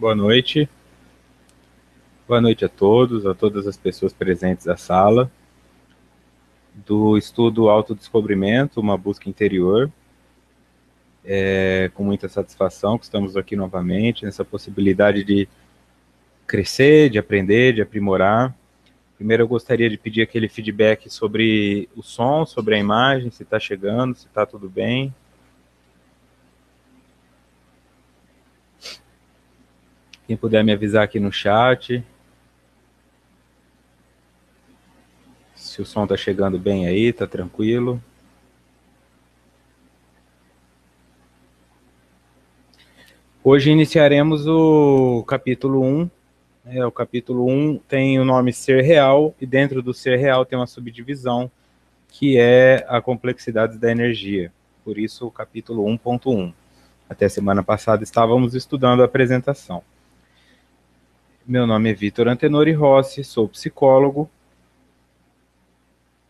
Boa noite. Boa noite a todas as pessoas presentes na sala do estudo Autodescobrimento, uma busca interior. É com muita satisfação que estamos aqui novamente, nessa possibilidade de crescer, de aprender, de aprimorar. Primeiro eu gostaria de pedir aquele feedback sobre o som, sobre a imagem, se está chegando, se está tudo bem. Quem puder me avisar aqui no chat. Se o som está chegando bem aí, está tranquilo. Hoje iniciaremos o capítulo 1. O capítulo 1 tem o nome Ser Real, e dentro do Ser Real tem uma subdivisão, que é a complexidade da energia. Por isso, o capítulo 1.1. Até semana passada estávamos estudando a apresentação. Meu nome é Vitor Antenori Rossi, sou psicólogo.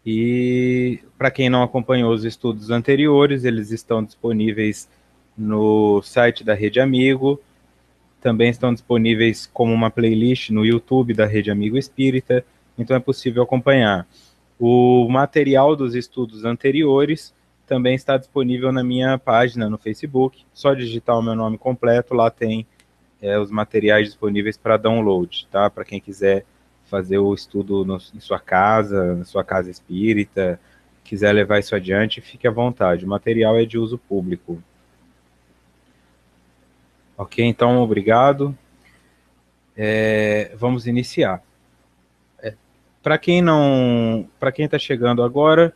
E para quem não acompanhou os estudos anteriores, eles estão disponíveis no site da Rede Amigo. Também estão disponíveis como uma playlist no YouTube da Rede Amigo Espírita, então é possível acompanhar. O material dos estudos anteriores também está disponível na minha página no Facebook. Só digitar o meu nome completo, lá tem os materiais disponíveis para download, tá? Para quem quiser fazer o estudo em sua casa, na sua casa espírita, quiser levar isso adiante, fique à vontade. O material é de uso público. Ok, então, obrigado. Vamos iniciar. Para quem está chegando agora,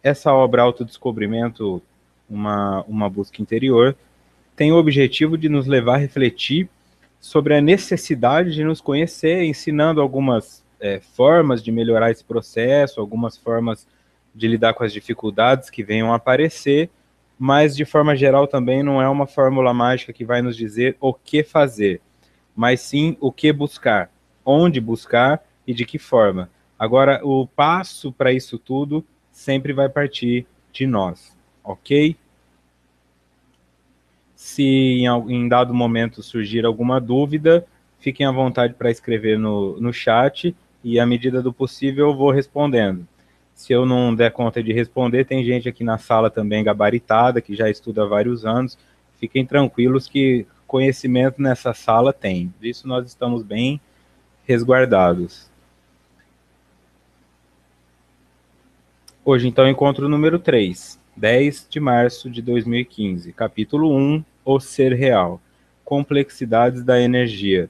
essa obra Autodescobrimento, uma busca interior, tem o objetivo de nos levar a refletir sobre a necessidade de nos conhecer, ensinando algumas formas de melhorar esse processo, algumas formas de lidar com as dificuldades que venham a aparecer, mas de forma geral também não é uma fórmula mágica que vai nos dizer o que fazer, mas sim o que buscar, onde buscar e de que forma. Agora, o passo para isso tudo sempre vai partir de nós, ok? Se em dado momento surgir alguma dúvida, fiquem à vontade para escrever no chat e, à medida do possível, eu vou respondendo. Se eu não der conta de responder, tem gente aqui na sala também gabaritada, que já estuda há vários anos. Fiquem tranquilos que conhecimento nessa sala tem. Disso nós estamos bem resguardados. Hoje, então, encontro número 3, 10 de março de 2015, capítulo 1, O Ser Real, Complexidades da Energia.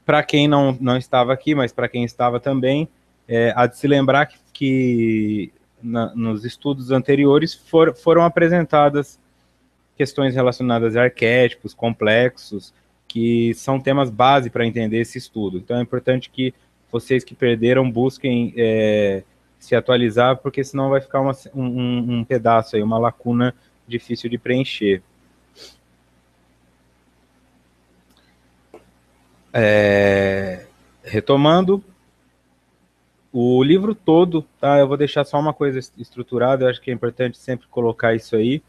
Para quem não estava aqui, mas para quem estava também, há de se lembrar que nos estudos anteriores foram apresentadas questões relacionadas a arquétipos complexos, que são temas base para entender esse estudo. Então é importante que vocês que perderam busquem se atualizar, porque senão vai ficar um pedaço aí, uma lacuna difícil de preencher. Retomando, o livro todo, tá? Eu vou deixar só uma coisa estruturada, eu acho que é importante sempre colocar isso aí.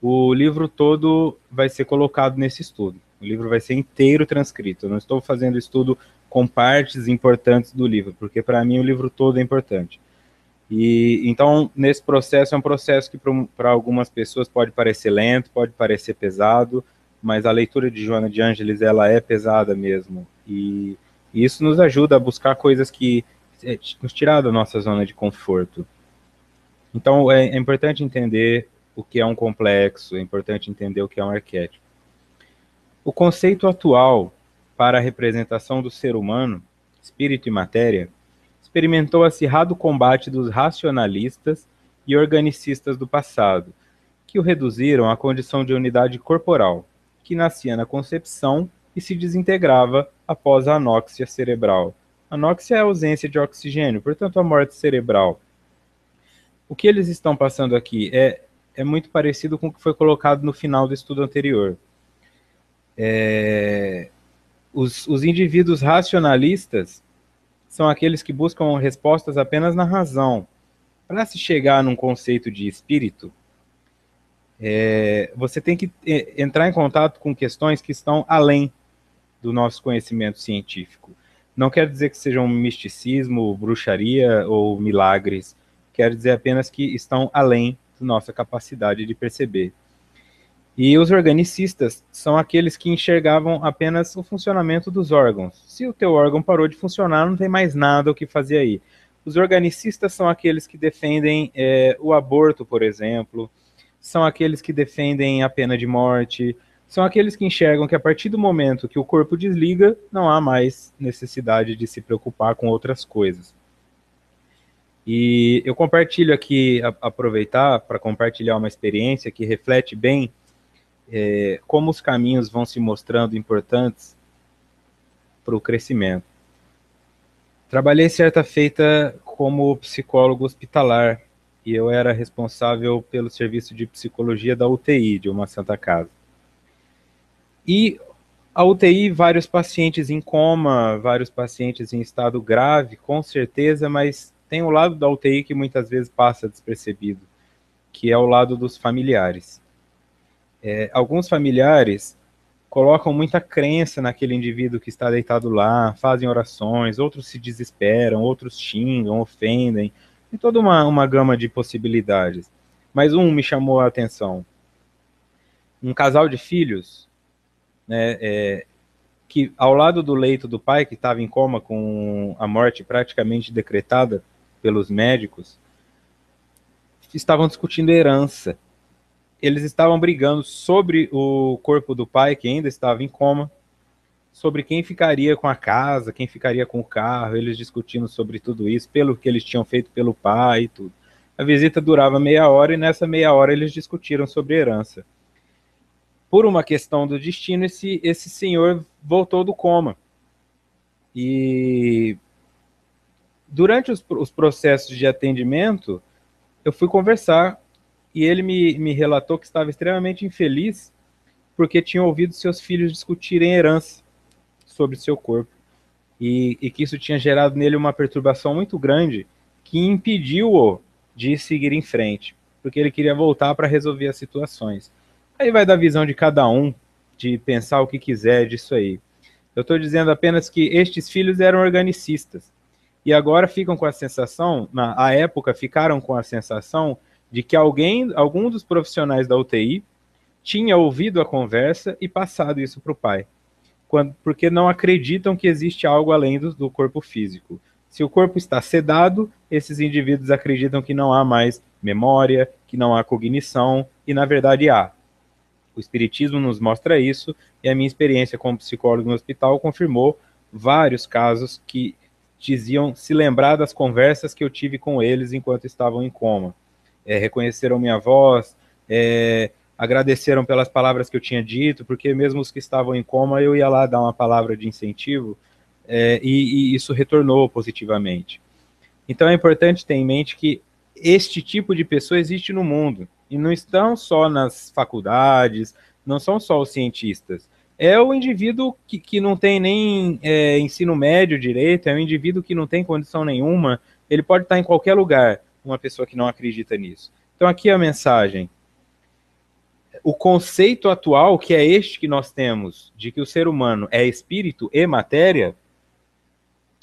O livro todo vai ser colocado nesse estudo. O livro vai ser inteiro transcrito. Eu não estou fazendo estudo com partes importantes do livro, porque para mim o livro todo é importante. E então, nesse processo, é um processo que para algumas pessoas pode parecer lento, pode parecer pesado, mas a leitura de Joana de Ângeles, ela é pesada mesmo. E isso nos ajuda a buscar coisas que nos tirar da nossa zona de conforto. Então, é importante entender o que é um complexo, é importante entender o que é um arquétipo. O conceito atual para a representação do ser humano, espírito e matéria, experimentou acirrado combate dos racionalistas e organicistas do passado, que o reduziram à condição de unidade corporal, que nascia na concepção e se desintegrava após a anóxia cerebral. Anóxia é a ausência de oxigênio, portanto a morte cerebral. O que eles estão passando aqui é muito parecido com o que foi colocado no final do estudo anterior. Os indivíduos racionalistas são aqueles que buscam respostas apenas na razão. Para se chegar num conceito de espírito, você tem que entrar em contato com questões que estão além do nosso conhecimento científico. Não quer dizer que sejam misticismo, bruxaria ou milagres, quer dizer apenas que estão além da nossa capacidade de perceber. E os organicistas são aqueles que enxergavam apenas o funcionamento dos órgãos. Se o teu órgão parou de funcionar, não tem mais nada o que fazer aí. Os organicistas são aqueles que defendem o aborto, por exemplo, são aqueles que defendem a pena de morte, são aqueles que enxergam que a partir do momento que o corpo desliga, não há mais necessidade de se preocupar com outras coisas. E eu compartilho aqui, aproveitar para compartilhar uma experiência que reflete bem como os caminhos vão se mostrando importantes para o crescimento. Trabalhei certa feita como psicólogo hospitalar e eu era responsável pelo serviço de psicologia da UTI de uma Santa Casa. E a UTI, vários pacientes em coma, vários pacientes em estado grave, com certeza, mas tem o lado da UTI que muitas vezes passa despercebido, que é o lado dos familiares. Alguns familiares colocam muita crença naquele indivíduo que está deitado lá, fazem orações, outros se desesperam, outros xingam, ofendem, tem toda uma gama de possibilidades. Mas um me chamou a atenção. Um casal de filhos, né, que ao lado do leito do pai, que estava em coma com a morte praticamente decretada pelos médicos, estavam discutindo herança. Eles estavam brigando sobre o corpo do pai, que ainda estava em coma, sobre quem ficaria com a casa, quem ficaria com o carro, eles discutindo sobre tudo isso, pelo que eles tinham feito pelo pai e tudo. A visita durava meia hora e nessa meia hora eles discutiram sobre herança. Por uma questão do destino, esse senhor voltou do coma. E durante os processos de atendimento, eu fui conversar e ele me relatou que estava extremamente infeliz porque tinha ouvido seus filhos discutirem herança sobre seu corpo e que isso tinha gerado nele uma perturbação muito grande que impediu-o de seguir em frente, porque ele queria voltar para resolver as situações. Aí vai da visão de cada um, de pensar o que quiser disso aí. Eu estou dizendo apenas que estes filhos eram organicistas e agora ficam com a sensação, na época ficaram com a sensação de que algum dos profissionais da UTI tinha ouvido a conversa e passado isso para o pai, porque não acreditam que existe algo além do corpo físico. Se o corpo está sedado, esses indivíduos acreditam que não há mais memória, que não há cognição, e na verdade há. O Espiritismo nos mostra isso, e a minha experiência como psicólogo no hospital confirmou vários casos que diziam se lembrar das conversas que eu tive com eles enquanto estavam em coma. Reconheceram minha voz, agradeceram pelas palavras que eu tinha dito, porque mesmo os que estavam em coma, eu ia lá dar uma palavra de incentivo, e isso retornou positivamente. Então é importante ter em mente que este tipo de pessoa existe no mundo, e não estão só nas faculdades, não são só os cientistas. É o indivíduo que não tem nem ensino médio direito, é um indivíduo que não tem condição nenhuma, ele pode estar em qualquer lugar, uma pessoa que não acredita nisso. Então aqui a mensagem: o conceito atual, que é este que nós temos, de que o ser humano é espírito e matéria,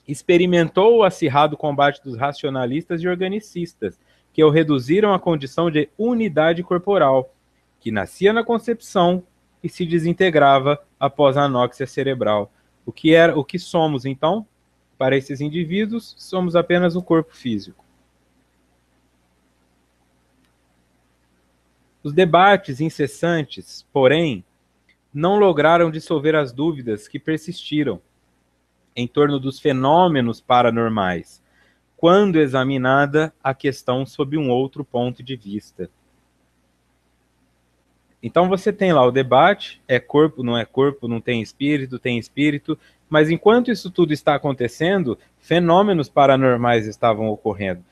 experimentou o acirrado combate dos racionalistas e organicistas, que o reduziram à condição de unidade corporal, que nascia na concepção e se desintegrava após a anóxia cerebral. O que somos, então? Para esses indivíduos, somos apenas o corpo físico. Os debates incessantes, porém, não lograram dissolver as dúvidas que persistiram em torno dos fenômenos paranormais, quando examinada a questão sob um outro ponto de vista. Então você tem lá o debate, é corpo, não tem espírito, mas enquanto isso tudo está acontecendo, fenômenos paranormais estavam ocorrendo.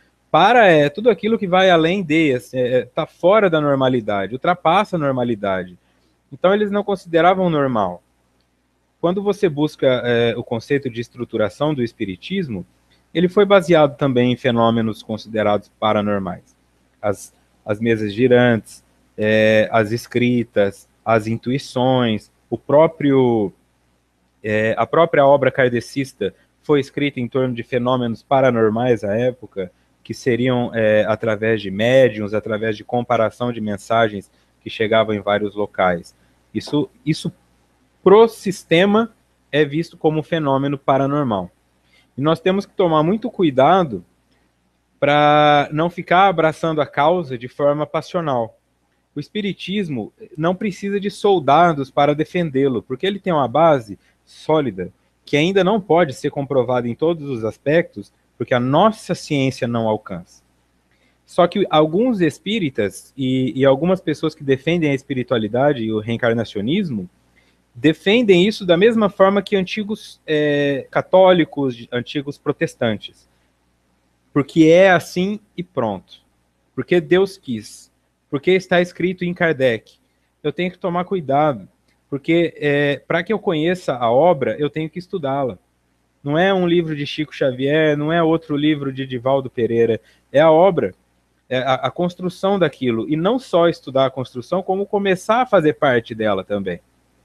Tudo aquilo que vai além está fora da normalidade, ultrapassa a normalidade. Então eles não consideravam normal. Quando você busca o conceito de estruturação do espiritismo, ele foi baseado também em fenômenos considerados paranormais. As mesas girantes, as escritas, as intuições, o próprio A própria obra kardecista foi escrita em torno de fenômenos paranormais à época, que seriam através de médiums, através de comparação de mensagens que chegavam em vários locais. Isso pro sistema é visto como um fenômeno paranormal. E nós temos que tomar muito cuidado para não ficar abraçando a causa de forma passional. O espiritismo não precisa de soldados para defendê-lo, porque ele tem uma base sólida que ainda não pode ser comprovada em todos os aspectos, porque a nossa ciência não alcança. Só que alguns espíritas e algumas pessoas que defendem a espiritualidade e o reencarnacionismo defendem isso da mesma forma que antigos católicos, antigos protestantes. Porque é assim e pronto. Porque Deus quis. Porque está escrito em Kardec. Eu tenho que tomar cuidado. Porque para que eu conheça a obra, eu tenho que estudá-la. Não é um livro de Chico Xavier, não é outro livro de Divaldo Pereira. É a obra, é a construção daquilo. E não só estudar a construção, como começar a fazer parte dela também.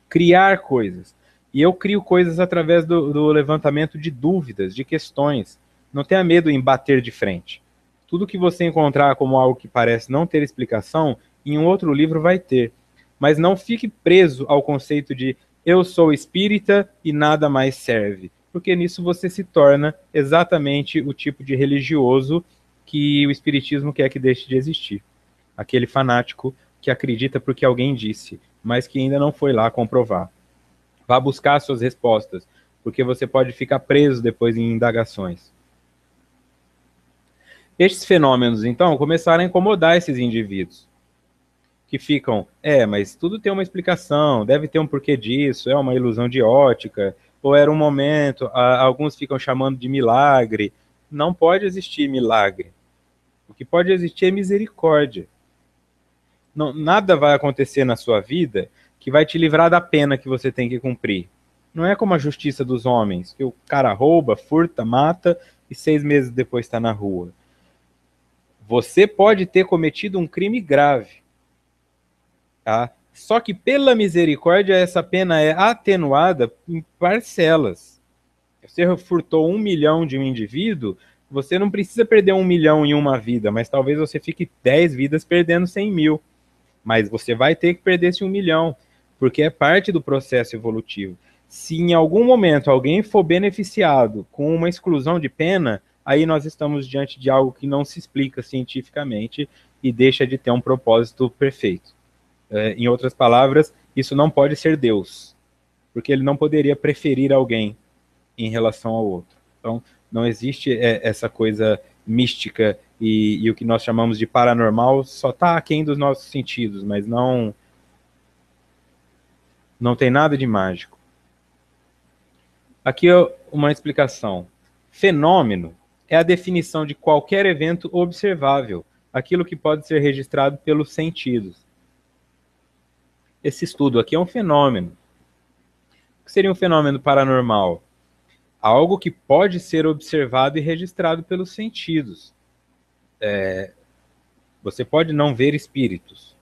Criar coisas. E eu crio coisas através do levantamento de dúvidas, de questões. Não tenha medo em bater de frente. Tudo que você encontrar como algo que parece não ter explicação, em um outro livro vai ter. Mas não fique preso ao conceito de eu sou espírita e nada mais serve. Porque nisso você se torna exatamente o tipo de religioso que o espiritismo quer que deixe de existir. Aquele fanático que acredita porque alguém disse, mas que ainda não foi lá comprovar. Vá buscar suas respostas, porque você pode ficar preso depois em indagações. Estes fenômenos, então, começaram a incomodar esses indivíduos, que ficam, mas tudo tem uma explicação, deve ter um porquê disso, é uma ilusão de ótica, ou era um momento, alguns ficam chamando de milagre. Não pode existir milagre. O que pode existir é misericórdia. Não, nada vai acontecer na sua vida que vai te livrar da pena que você tem que cumprir. Não é como a justiça dos homens, que o cara rouba, furta, mata e 6 meses depois está na rua. Você pode ter cometido um crime grave, tá? Só que pela misericórdia essa pena é atenuada em parcelas. Você furtou 1 milhão de um indivíduo, você não precisa perder 1 milhão em uma vida, mas talvez você fique 10 vidas perdendo 100 mil. Mas você vai ter que perder esse 1 milhão, porque é parte do processo evolutivo. Se em algum momento alguém for beneficiado com uma exclusão de pena, aí nós estamos diante de algo que não se explica cientificamente e deixa de ter um propósito perfeito. Em outras palavras, isso não pode ser Deus, porque ele não poderia preferir alguém em relação ao outro. Então, não existe essa coisa mística e o que nós chamamos de paranormal só está aquém dos nossos sentidos, mas não tem nada de mágico. Aqui é uma explicação. Fenômeno é a definição de qualquer evento observável, aquilo que pode ser registrado pelos sentidos. Esse estudo aqui é um fenômeno. O que seria um fenômeno paranormal? Algo que pode ser observado e registrado pelos sentidos. Você pode não ver espíritos,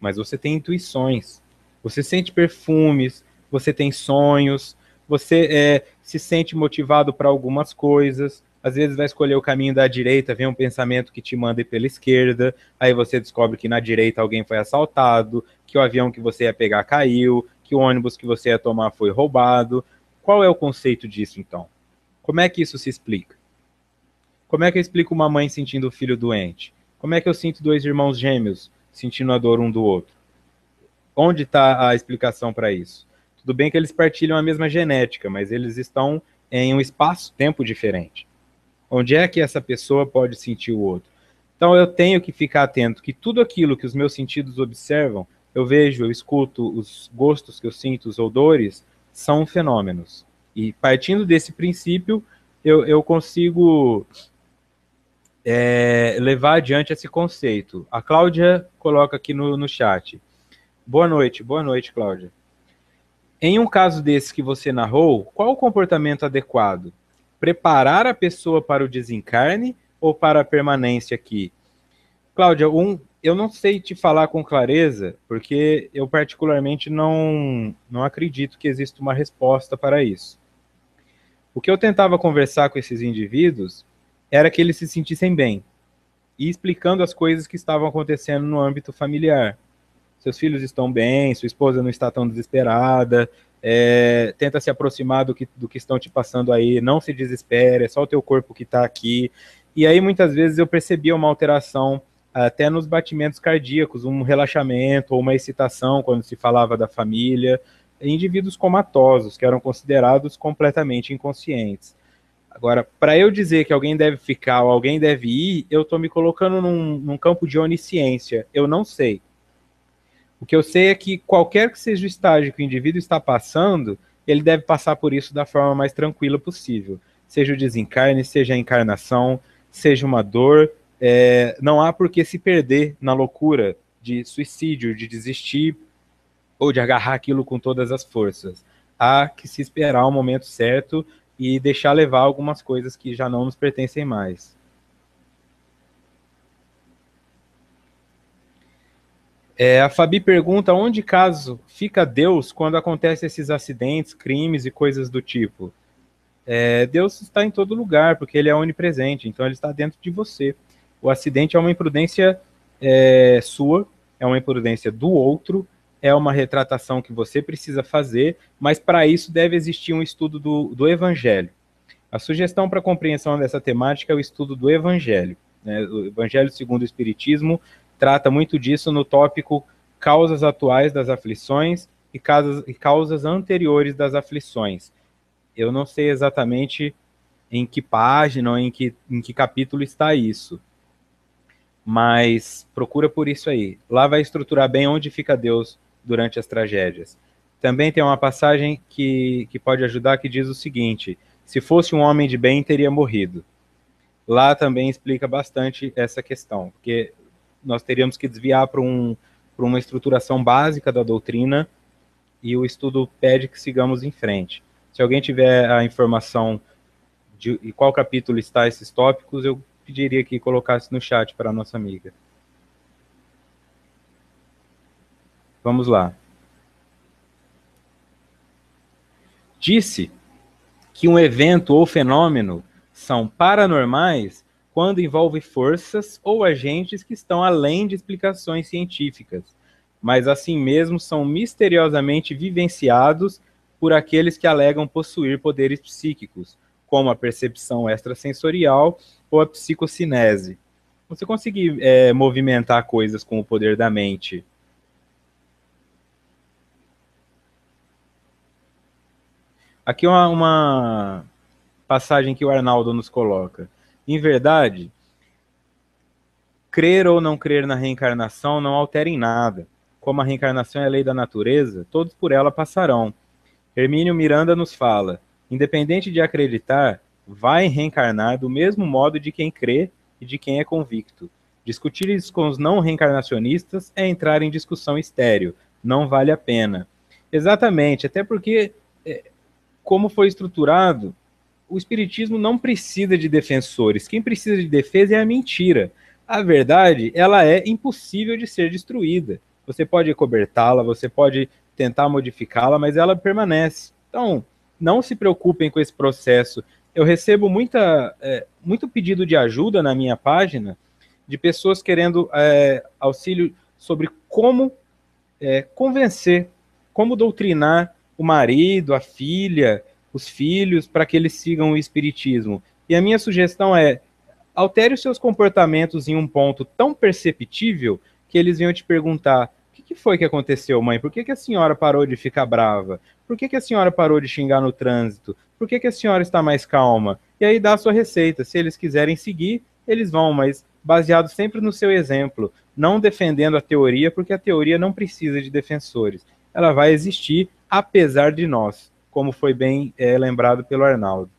mas você tem intuições. Você sente perfumes, você tem sonhos, você se sente motivado para algumas coisas. Às vezes vai escolher o caminho da direita, vem um pensamento que te manda ir pela esquerda, aí você descobre que na direita alguém foi assaltado, que o avião que você ia pegar caiu, que o ônibus que você ia tomar foi roubado. Qual é o conceito disso, então? Como é que isso se explica? Como é que eu explico uma mãe sentindo o filho doente? Como é que eu sinto 2 irmãos gêmeos sentindo a dor um do outro? Onde está a explicação para isso? Tudo bem que eles partilham a mesma genética, mas eles estão em um espaço-tempo diferente. Onde é que essa pessoa pode sentir o outro? Então eu tenho que ficar atento que tudo aquilo que os meus sentidos observam, eu vejo, eu escuto, os gostos que eu sinto, os odores, são fenômenos. E partindo desse princípio, eu consigo levar adiante esse conceito. A Cláudia coloca aqui no chat. Boa noite, Cláudia. Em um caso desse que você narrou, qual o comportamento adequado? Preparar a pessoa para o desencarne ou para a permanência aqui? Cláudia, eu não sei te falar com clareza, porque eu particularmente não acredito que exista uma resposta para isso. O que eu tentava conversar com esses indivíduos era que eles se sentissem bem, e explicando as coisas que estavam acontecendo no âmbito familiar. Seus filhos estão bem, sua esposa não está tão desesperada, tenta se aproximar do que estão te passando aí, não se desespere, é só o teu corpo que está aqui. E aí muitas vezes eu percebia uma alteração até nos batimentos cardíacos, um relaxamento ou uma excitação quando se falava da família, indivíduos comatosos, que eram considerados completamente inconscientes. Agora, para eu dizer que alguém deve ficar ou alguém deve ir, eu estou me colocando num campo de onisciência. Eu não sei. O que eu sei é que qualquer que seja o estágio que o indivíduo está passando, ele deve passar por isso da forma mais tranquila possível. Seja o desencarne, seja a encarnação, seja uma dor. Não há por que se perder na loucura de suicídio, de desistir ou de agarrar aquilo com todas as forças. Há que se esperar o momento certo e deixar levar algumas coisas que já não nos pertencem mais. A Fabi pergunta onde caso fica Deus quando acontecem esses acidentes, crimes e coisas do tipo. Deus está em todo lugar, porque ele é onipresente, então ele está dentro de você. O acidente é uma imprudência sua, é uma imprudência do outro, é uma retratação que você precisa fazer, mas para isso deve existir um estudo do Evangelho. A sugestão para a compreensão dessa temática é o estudo do Evangelho. Né? O Evangelho segundo o Espiritismo trata muito disso no tópico causas atuais das aflições e causas anteriores das aflições. Eu não sei exatamente em que página ou em que capítulo está isso, mas procura por isso aí. Lá vai estruturar bem onde fica Deus durante as tragédias. Também tem uma passagem que pode ajudar, que diz o seguinte: se fosse um homem de bem, teria morrido. Lá também explica bastante essa questão, porque nós teríamos que desviar para uma estruturação básica da doutrina, e o estudo pede que sigamos em frente. Se alguém tiver a informação de qual capítulo está esses tópicos, eu pediria que colocasse no chat para a nossa amiga. Vamos lá. Disse que um evento ou fenômeno são paranormais quando envolve forças ou agentes que estão além de explicações científicas, mas assim mesmo são misteriosamente vivenciados por aqueles que alegam possuir poderes psíquicos, como a percepção extrasensorial ou a psicocinese. Você conseguir movimentar coisas com o poder da mente. Aqui uma passagem que o Arnaldo nos coloca. Em verdade, crer ou não crer na reencarnação não altera em nada. Como a reencarnação é a lei da natureza, todos por ela passarão. Hermínio Miranda nos fala: independente de acreditar, vai reencarnar do mesmo modo de quem crê e de quem é convicto. Discutir isso com os não reencarnacionistas é entrar em discussão estéril. Não vale a pena. Exatamente, até porque, como foi estruturado, o espiritismo não precisa de defensores. Quem precisa de defesa é a mentira. A verdade, ela é impossível de ser destruída. Você pode cobertá-la, você pode tentar modificá-la, mas ela permanece. Então, não se preocupem com esse processo. Eu recebo muito pedido de ajuda na minha página de pessoas querendo auxílio sobre como convencer, como doutrinar o marido, a filha, os filhos, para que eles sigam o espiritismo. E a minha sugestão é: altere os seus comportamentos em um ponto tão perceptível que eles venham te perguntar: o que foi que aconteceu, mãe? Por que a senhora parou de ficar brava? Por que a senhora parou de xingar no trânsito? Por que a senhora está mais calma? E aí dá a sua receita. Se eles quiserem seguir, eles vão, mas baseado sempre no seu exemplo, não defendendo a teoria, porque a teoria não precisa de defensores. Ela vai existir apesar de nós, como foi bem lembrado pelo Arnaldo.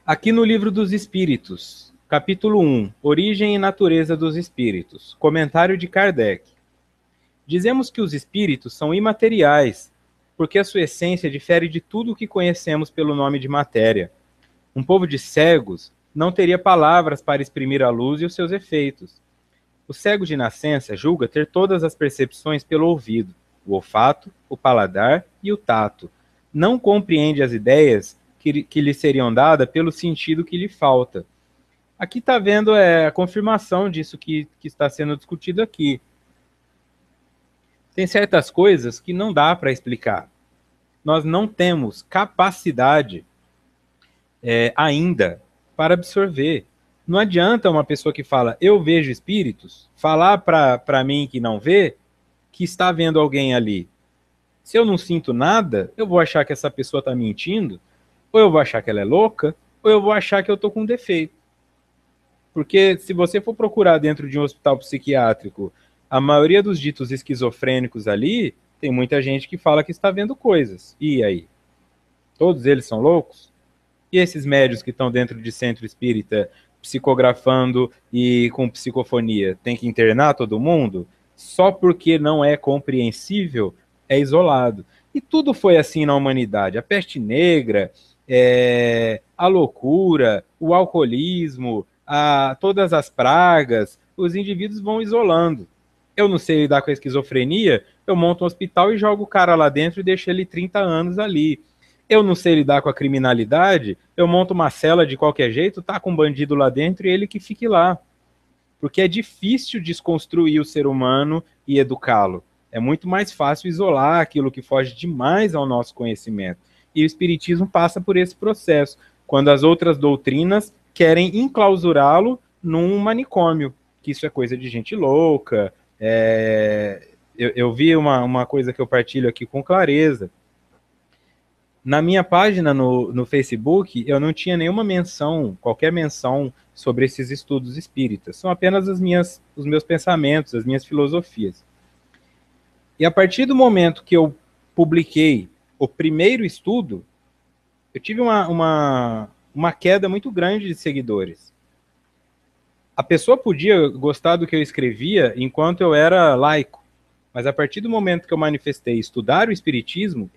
Aqui no Livro dos Espíritos, capítulo 1, Origem e Natureza dos Espíritos, comentário de Kardec. Dizemos que os espíritos são imateriais, porque a sua essência difere de tudo o que conhecemos pelo nome de matéria. Um povo de cegos não teria palavras para exprimir a luz e os seus efeitos. O cego de nascença julga ter todas as percepções pelo ouvido, o olfato, o paladar e o tato. Não compreende as ideias que lhe seriam dadas pelo sentido que lhe falta. Aqui está vendo a confirmação disso que está sendo discutido aqui. Tem certas coisas que não dá para explicar. Nós não temos capacidade ainda para absorver. Não adianta uma pessoa que fala, eu vejo espíritos, falar para mim que não vê, que está vendo alguém ali. Se eu não sinto nada, eu vou achar que essa pessoa está mentindo, ou eu vou achar que ela é louca, ou eu vou achar que eu estou com um defeito. Porque se você for procurar dentro de um hospital psiquiátrico, a maioria dos ditos esquizofrênicos ali, tem muita gente que fala que está vendo coisas. E aí? Todos eles são loucos? E esses médios que estão dentro de centro espírita, psicografando e com psicofonia, tem que internar todo mundo? Só porque não é compreensível, é isolado. E tudo foi assim na humanidade. A peste negra, a loucura, o alcoolismo, todas as pragas, os indivíduos vão isolando. Eu não sei lidar com a esquizofrenia, eu monto um hospital e jogo o cara lá dentro e deixo ele 30 anos ali. Eu não sei lidar com a criminalidade, eu monto uma cela de qualquer jeito, tá com um bandido lá dentro e ele que fique lá. Porque é difícil desconstruir o ser humano e educá-lo. É muito mais fácil isolar aquilo que foge demais ao nosso conhecimento. E o espiritismo passa por esse processo, quando as outras doutrinas querem enclausurá-lo num manicômio, que isso é coisa de gente louca. Eu vi uma coisa que eu partilho aqui com clareza. Na minha página no Facebook, eu não tinha nenhuma menção, qualquer menção sobre esses estudos espíritas. São apenas os meus pensamentos, as minhas filosofias. E a partir do momento que eu publiquei o primeiro estudo, eu tive uma queda muito grande de seguidores. A pessoa podia gostar do que eu escrevia enquanto eu era laico, mas a partir do momento que eu manifestei estudar o espiritismo,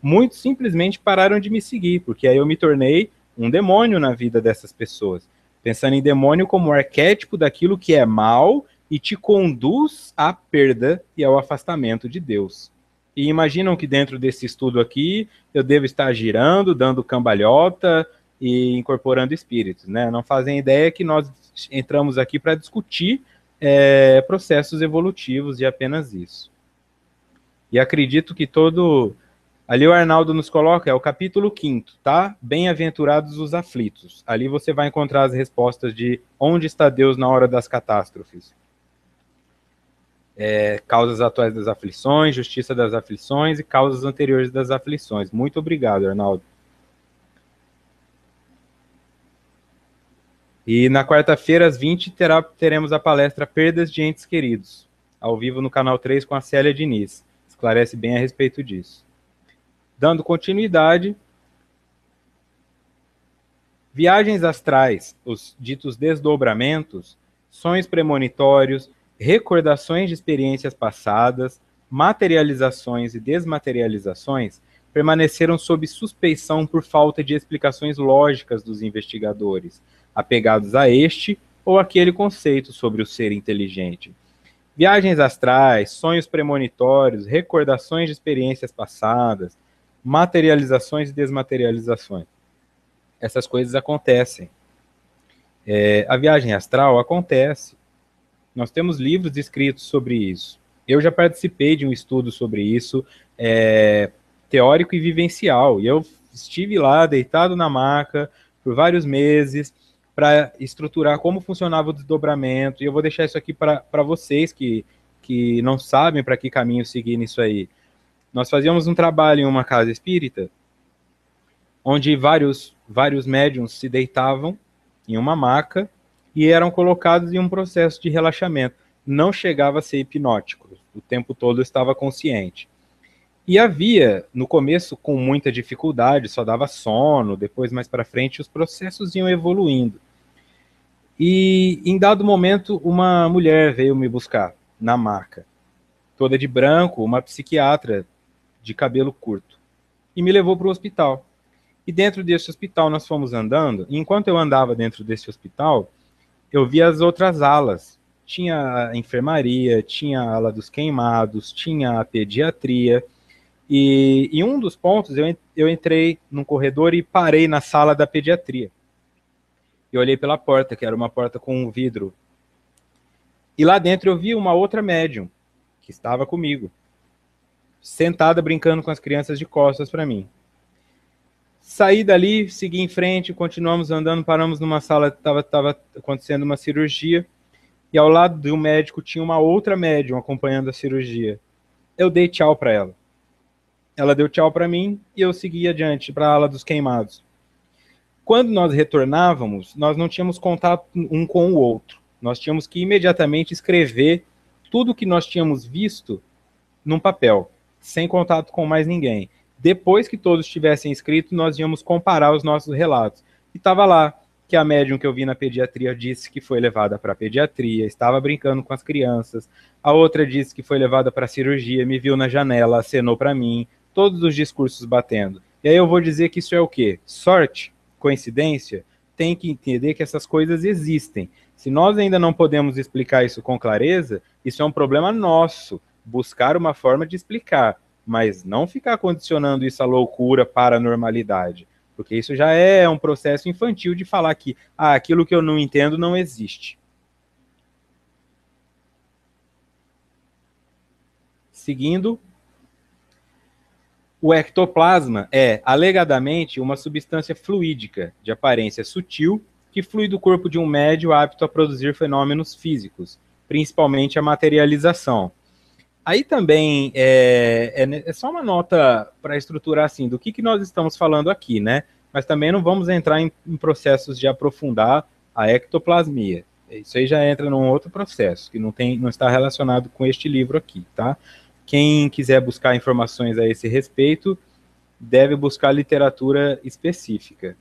muitos simplesmente pararam de me seguir, porque aí eu me tornei um demônio na vida dessas pessoas, pensando em demônio como arquétipo daquilo que é mal e te conduz à perda e ao afastamento de Deus. E imaginam que dentro desse estudo aqui eu devo estar girando, dando cambalhota e incorporando espíritos, né? Não fazem ideia que nós entramos aqui para discutir processos evolutivos e apenas isso. E acredito que ali o Arnaldo nos coloca, é o capítulo 5º, tá? Bem-aventurados os aflitos. Ali você vai encontrar as respostas de onde está Deus na hora das catástrofes. Causas atuais das aflições, justiça das aflições e causas anteriores das aflições. Muito obrigado, Arnaldo. E na quarta-feira, às 20, teremos a palestra Perdas de Entes Queridos, ao vivo no canal 3 com a Célia Diniz. Esclarece bem a respeito disso. Dando continuidade, viagens astrais, os ditos desdobramentos, sonhos premonitórios, recordações de experiências passadas, materializações e desmaterializações permaneceram sob suspeição por falta de explicações lógicas dos investigadores, apegados a este ou aquele conceito sobre o ser inteligente. Viagens astrais, sonhos premonitórios, recordações de experiências passadas, materializações e desmaterializações. Essas coisas acontecem. A viagem astral acontece. Nós temos livros escritos sobre isso. Eu já participei de um estudo sobre isso, teórico e vivencial. E eu estive lá, deitado na maca, por vários meses, para estruturar como funcionava o desdobramento. E eu vou deixar isso aqui para vocês que não sabem para que caminho seguir nisso aí. Nós fazíamos um trabalho em uma casa espírita, onde vários médiuns se deitavam em uma maca e eram colocados em um processo de relaxamento. Não chegava a ser hipnótico, o tempo todo estava consciente. E havia, no começo, com muita dificuldade, só dava sono, depois, mais para frente, os processos iam evoluindo. E, em dado momento, uma mulher veio me buscar, na maca, toda de branco, uma psiquiatra de cabelo curto, e me levou para o hospital. E dentro desse hospital nós fomos andando, e enquanto eu andava dentro desse hospital, eu vi as outras alas. Tinha a enfermaria, tinha a ala dos queimados, tinha a pediatria. E em um dos pontos eu entrei num corredor e parei na sala da pediatria. E olhei pela porta, que era uma porta com um vidro. E lá dentro eu vi uma outra médium, que estava comigo, sentada brincando com as crianças de costas para mim. Saí dali, segui em frente, continuamos andando, paramos numa sala, estava acontecendo uma cirurgia, e ao lado do médico tinha uma outra médium acompanhando a cirurgia. Eu dei tchau para ela. Ela deu tchau para mim e eu segui adiante para a ala dos queimados. Quando nós retornávamos, nós não tínhamos contato um com o outro. Nós tínhamos que imediatamente escrever tudo que nós tínhamos visto num papel, sem contato com mais ninguém. Depois que todos tivessem escrito, nós íamos comparar os nossos relatos. E estava lá que a médium que eu vi na pediatria disse que foi levada para a pediatria, estava brincando com as crianças. A outra disse que foi levada para a cirurgia, me viu na janela, acenou para mim, todos os discursos batendo. E aí eu vou dizer que isso é o quê? Sorte? Coincidência? Tem que entender que essas coisas existem. Se nós ainda não podemos explicar isso com clareza, isso é um problema nosso. Buscar uma forma de explicar, mas não ficar condicionando isso à loucura, paranormalidade, porque isso já é um processo infantil de falar que aquilo que eu não entendo não existe. Seguindo, o ectoplasma é, alegadamente, uma substância fluídica, de aparência sutil, que flui do corpo de um médio apto a produzir fenômenos físicos, principalmente a materialização. Aí também é só uma nota para estruturar assim do que nós estamos falando aqui, né? Mas também não vamos entrar em processos de aprofundar a ectoplasmia. Isso aí já entra num outro processo que não está relacionado com este livro aqui, tá? Quem quiser buscar informações a esse respeito deve buscar literatura específica.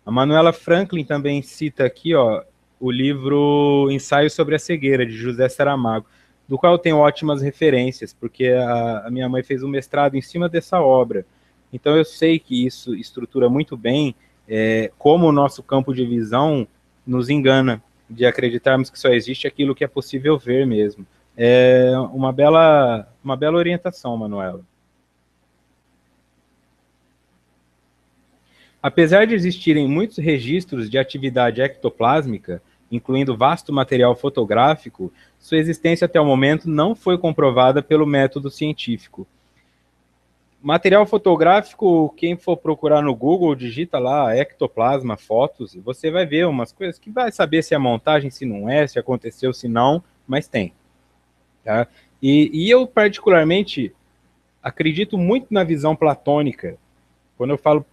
A Manuela Franklin também cita aqui, ó, o livro Ensaio sobre a Cegueira, de José Saramago, do qual eu tenho ótimas referências, porque a minha mãe fez um mestrado em cima dessa obra. Então eu sei que isso estrutura muito bem como o nosso campo de visão nos engana, de acreditarmos que só existe aquilo que é possível ver mesmo. É uma bela orientação, Manuela. Apesar de existirem muitos registros de atividade ectoplásmica, incluindo vasto material fotográfico, sua existência até o momento não foi comprovada pelo método científico. Material fotográfico, quem for procurar no Google, digita lá ectoplasma, fotos, e você vai ver umas coisas que vai saber se é montagem, se não é, se aconteceu, se não, mas tem. Tá? E eu, particularmente, acredito muito na visão platônica. Quando eu falo,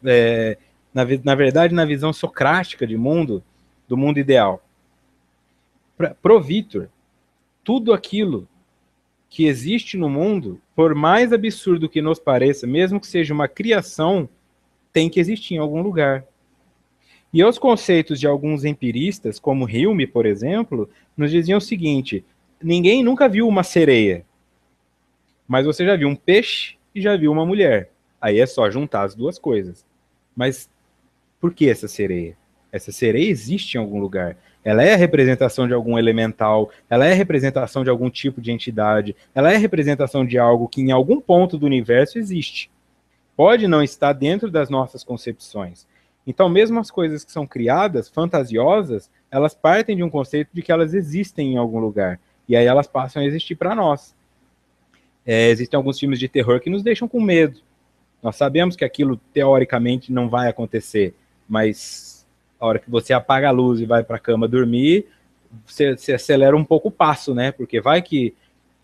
na verdade, na visão socrática de mundo, do mundo ideal. Pro Vitor, tudo aquilo que existe no mundo, por mais absurdo que nos pareça, mesmo que seja uma criação, tem que existir em algum lugar. E os conceitos de alguns empiristas, como Hume, por exemplo, nos diziam o seguinte: ninguém nunca viu uma sereia, mas você já viu um peixe e já viu uma mulher. Aí é só juntar as duas coisas. Mas por que essa sereia? Essa sereia existe em algum lugar. Ela é a representação de algum elemental, ela é a representação de algum tipo de entidade, ela é a representação de algo que em algum ponto do universo existe. Pode não estar dentro das nossas concepções. Então, mesmo as coisas que são criadas, fantasiosas, elas partem de um conceito de que elas existem em algum lugar. E aí elas passam a existir para nós. Existem alguns filmes de terror que nos deixam com medo. Nós sabemos que aquilo, teoricamente, não vai acontecer, mas a hora que você apaga a luz e vai para a cama dormir, você acelera um pouco o passo, né? Porque vai que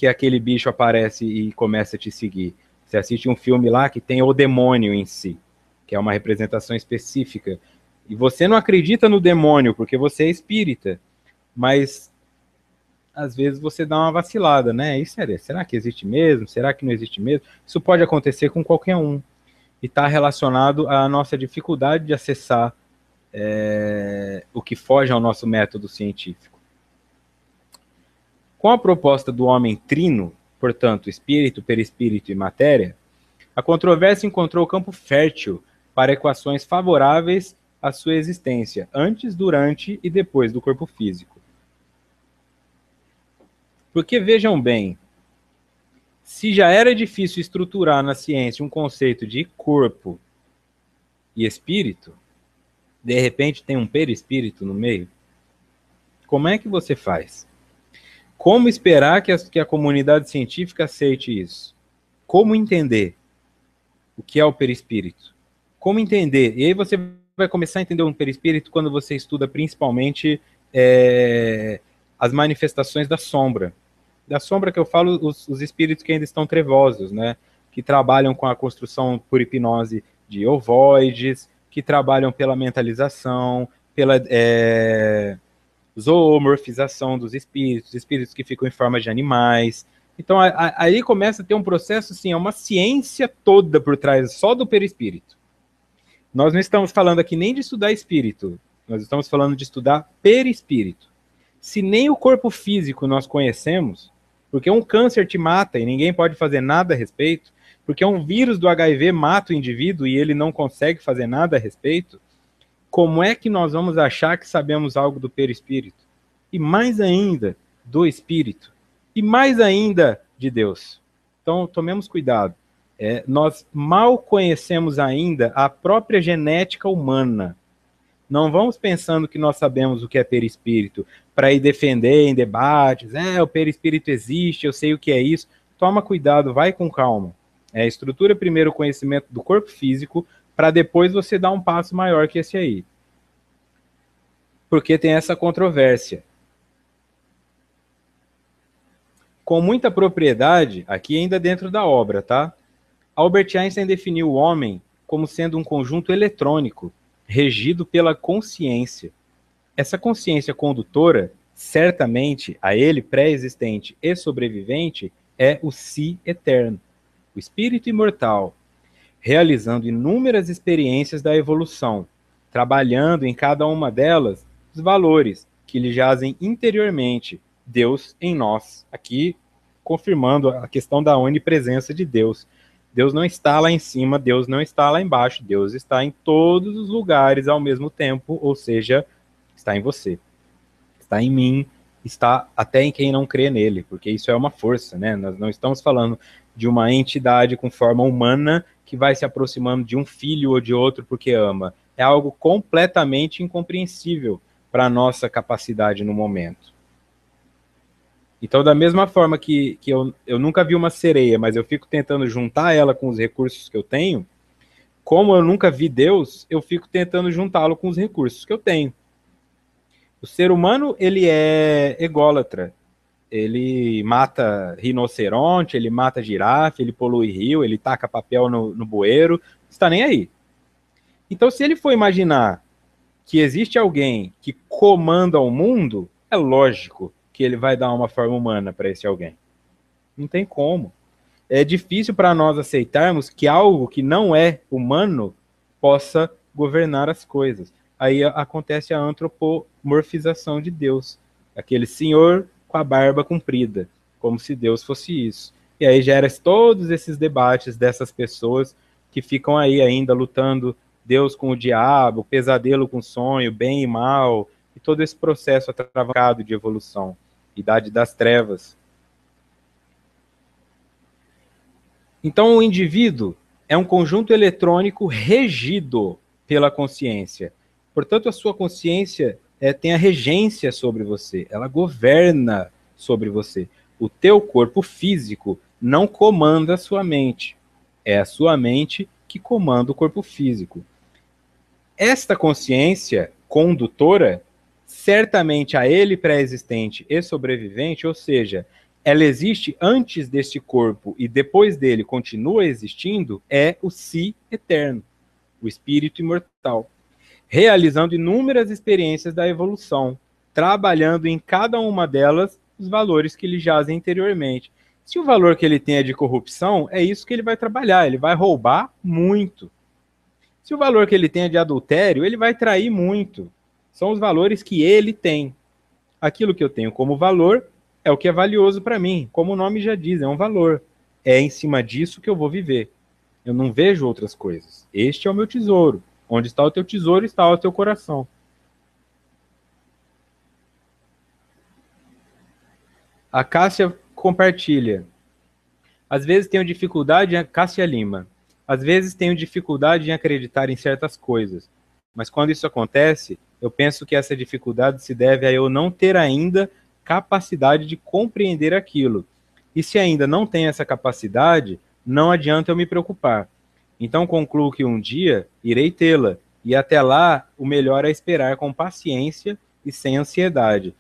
aquele bicho aparece e começa a te seguir. Você assiste um filme lá que tem o demônio em si, que é uma representação específica. E você não acredita no demônio, porque você é espírita, mas às vezes você dá uma vacilada, né? Isso será que existe mesmo? Será que não existe mesmo? Isso pode acontecer com qualquer um. E está relacionado à nossa dificuldade de acessar o que foge ao nosso método científico. Com a proposta do homem trino, portanto, espírito, perispírito e matéria, a controvérsia encontrou campo fértil para equações favoráveis à sua existência, antes, durante e depois do corpo físico. Porque vejam bem, se já era difícil estruturar na ciência um conceito de corpo e espírito, de repente tem um perispírito no meio, como é que você faz? Como esperar que a comunidade científica aceite isso? Como entender o que é o perispírito? Como entender? E aí você vai começar a entender um perispírito quando você estuda principalmente as manifestações da sombra. Da sombra que eu falo, os espíritos que ainda estão trevosos, né? Que trabalham com a construção por hipnose de ovoides, que trabalham pela mentalização, pela zoomorfização dos espíritos, espíritos que ficam em forma de animais. Então, aí começa a ter um processo, assim, é uma ciência toda por trás só do perispírito. Nós não estamos falando aqui nem de estudar espírito, nós estamos falando de estudar perispírito. Se nem o corpo físico nós conhecemos, porque um câncer te mata e ninguém pode fazer nada a respeito, porque um vírus do HIV mata o indivíduo e ele não consegue fazer nada a respeito, como é que nós vamos achar que sabemos algo do perispírito? E mais ainda, do espírito. E mais ainda, de Deus. Então, tomemos cuidado. Nós mal conhecemos ainda a própria genética humana. Não vamos pensando que nós sabemos o que é perispírito para ir defender em debates. O perispírito existe, eu sei o que é isso. Toma cuidado, vai com calma. Estrutura primeiro o conhecimento do corpo físico para depois você dar um passo maior que esse aí. Porque tem essa controvérsia. Com muita propriedade, aqui ainda dentro da obra, tá? Albert Einstein definiu o homem como sendo um conjunto eletrônico, regido pela consciência. Essa consciência condutora, certamente, a ele pré-existente e sobrevivente, é o Si eterno, o espírito imortal, realizando inúmeras experiências da evolução, trabalhando em cada uma delas os valores que lhe jazem interiormente, Deus em nós. Aqui, confirmando a questão da onipresença de Deus. Deus não está lá em cima, Deus não está lá embaixo, Deus está em todos os lugares ao mesmo tempo, ou seja, está em você, está em mim, está até em quem não crê nele, porque isso é uma força, né? Nós não estamos falando de uma entidade com forma humana que vai se aproximando de um filho ou de outro porque ama. É algo completamente incompreensível para a nossa capacidade no momento. Então, da mesma forma que eu nunca vi uma sereia, mas eu fico tentando juntar ela com os recursos que eu tenho, como eu nunca vi Deus, eu fico tentando juntá-lo com os recursos que eu tenho. O ser humano, ele é ególatra. Ele mata rinoceronte, ele mata girafa, ele polui rio, ele taca papel no bueiro, não está nem aí. Então, se ele for imaginar que existe alguém que comanda o mundo, é lógico que ele vai dar uma forma humana para esse alguém. Não tem como. É difícil para nós aceitarmos que algo que não é humano possa governar as coisas. Aí acontece a antropomorfização de Deus. Aquele senhor com a barba comprida, como se Deus fosse isso. E aí gera todos esses debates dessas pessoas que ficam aí ainda lutando Deus com o diabo, pesadelo com sonho, bem e mal, e todo esse processo atravancado de evolução. Idade das trevas. Então, o indivíduo é um conjunto eletrônico regido pela consciência. Portanto, a sua consciência tem a regência sobre você, ela governa sobre você. O teu corpo físico não comanda a sua mente. É a sua mente que comanda o corpo físico. Esta consciência condutora, certamente a ele pré-existente e sobrevivente, ou seja, ela existe antes deste corpo e depois dele continua existindo, é o Si eterno, o espírito imortal, realizando inúmeras experiências da evolução, trabalhando em cada uma delas os valores que lhe jazem interiormente. Se o valor que ele tem é de corrupção, é isso que ele vai trabalhar, ele vai roubar muito. Se o valor que ele tem é de adultério, ele vai trair muito. São os valores que ele tem. Aquilo que eu tenho como valor é o que é valioso para mim. Como o nome já diz, é um valor. É em cima disso que eu vou viver. Eu não vejo outras coisas. Este é o meu tesouro. Onde está o teu tesouro, está o teu coração. A Cássia compartilha. Às vezes tenho dificuldade, Cássia Lima. Às vezes tenho dificuldade em acreditar em certas coisas. Mas quando isso acontece, eu penso que essa dificuldade se deve a eu não ter ainda capacidade de compreender aquilo. E se ainda não tenho essa capacidade, não adianta eu me preocupar. Então concluo que um dia irei tê-la, e até lá o melhor é esperar com paciência e sem ansiedade.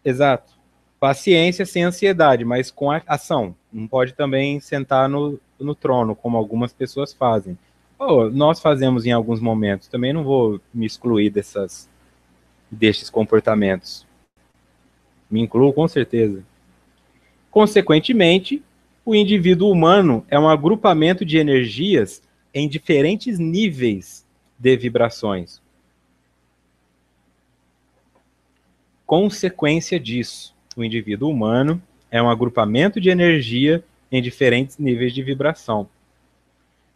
Exato. Paciência sem ansiedade, mas com ação. Não pode também sentar no trono, como algumas pessoas fazem. Oh, nós fazemos em alguns momentos. Também não vou me excluir destes comportamentos. Me incluo com certeza. Consequentemente, o indivíduo humano é um agrupamento de energias em diferentes níveis de vibrações. Consequência disso, o indivíduo humano é um agrupamento de energia em diferentes níveis de vibração.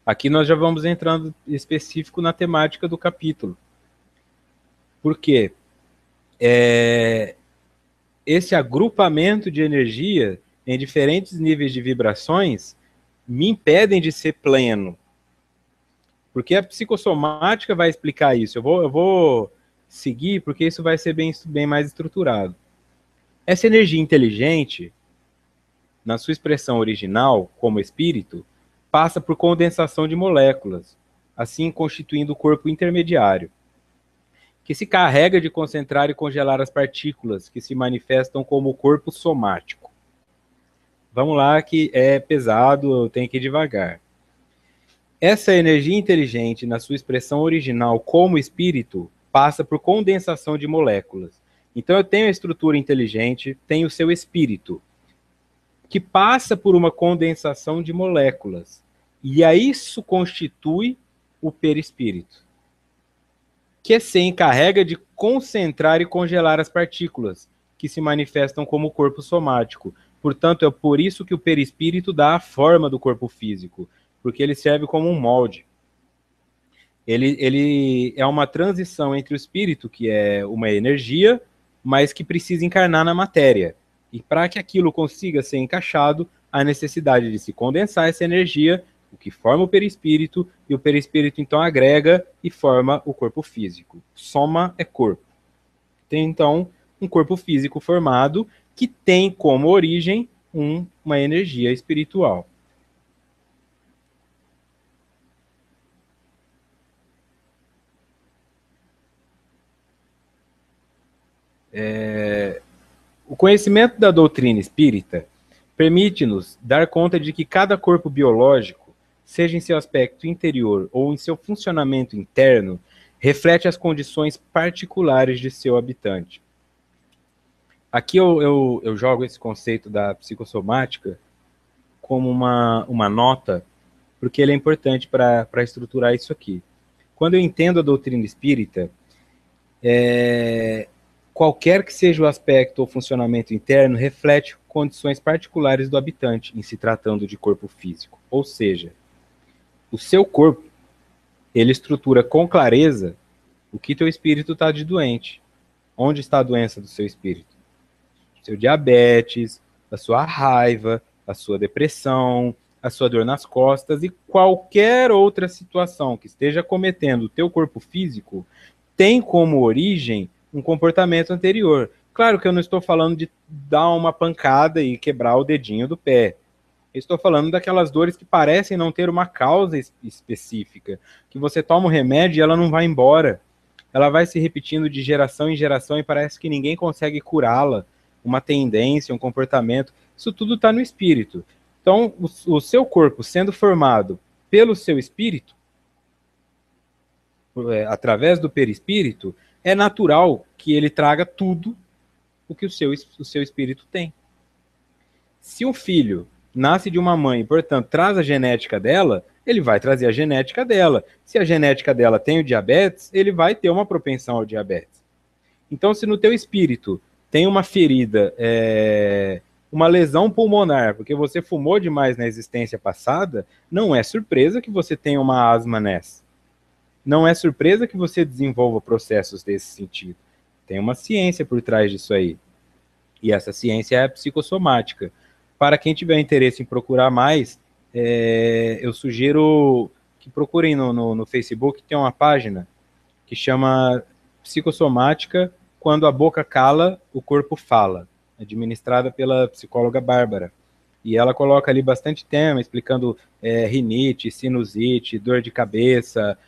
Aqui nós já vamos entrando específico na temática do capítulo. Por quê? Esse agrupamento de energia em diferentes níveis de vibrações me impedem de ser pleno. Porque a psicossomática vai explicar isso. Eu vou seguir, porque isso vai ser bem mais estruturado. Essa energia inteligente, na sua expressão original, como espírito, passa por condensação de moléculas, assim constituindo o corpo intermediário, que se carrega de concentrar e congelar as partículas que se manifestam como o corpo somático. Vamos lá, que é pesado, eu tenho que ir devagar. Essa energia inteligente, na sua expressão original como espírito, passa por condensação de moléculas. Então eu tenho a estrutura inteligente, tenho o seu espírito, que passa por uma condensação de moléculas. E aí isso constitui o perispírito, que se encarrega de concentrar e congelar as partículas, que se manifestam como o corpo somático. Portanto, é por isso que o perispírito dá a forma do corpo físico, porque ele serve como um molde. Ele é uma transição entre o espírito, que é uma energia, mas que precisa encarnar na matéria. E para que aquilo consiga ser encaixado, há necessidade de se condensar essa energia, o que forma o perispírito, e o perispírito então agrega e forma o corpo físico. Soma é corpo. Tem então um corpo físico formado que tem como origem uma energia espiritual. O conhecimento da doutrina espírita permite-nos dar conta de que cada corpo biológico, seja em seu aspecto interior ou em seu funcionamento interno, reflete as condições particulares de seu habitante. Aqui eu jogo esse conceito da psicossomática como uma nota, porque ele é importante para estruturar isso aqui. Quando eu entendo a doutrina espírita, qualquer que seja o aspecto ou funcionamento interno, reflete condições particulares do habitante, em se tratando de corpo físico. Ou seja, o seu corpo, ele estrutura com clareza o que teu espírito está de doente. Onde está a doença do seu espírito? Seu diabetes, a sua raiva, a sua depressão, a sua dor nas costas e qualquer outra situação que esteja cometendo o teu corpo físico tem como origem um comportamento anterior. Claro que eu não estou falando de dar uma pancada e quebrar o dedinho do pé. Eu estou falando daquelas dores que parecem não ter uma causa específica, que você toma o remédio e ela não vai embora. Ela vai se repetindo de geração em geração e parece que ninguém consegue curá-la. Uma tendência, um comportamento, isso tudo está no espírito. Então, o seu corpo sendo formado pelo seu espírito, através do perispírito, é natural que ele traga tudo o que o seu espírito tem. Se um filho nasce de uma mãe e, portanto, traz a genética dela, ele vai trazer a genética dela. Se a genética dela tem o diabetes, ele vai ter uma propensão ao diabetes. Então, se no teu espírito tem uma ferida uma lesão pulmonar, porque você fumou demais na existência passada, não é surpresa que você tenha uma asma nessa. Não é surpresa que você desenvolva processos desse sentido. Tem uma ciência por trás disso aí. E essa ciência é a psicossomática. Para quem tiver interesse em procurar mais, eu sugiro que procurem no Facebook, tem uma página que chama Psicossomática, quando a boca cala, o corpo fala, administrada pela psicóloga Bárbara. E ela coloca ali bastante tema, explicando rinite, sinusite, dor de cabeça,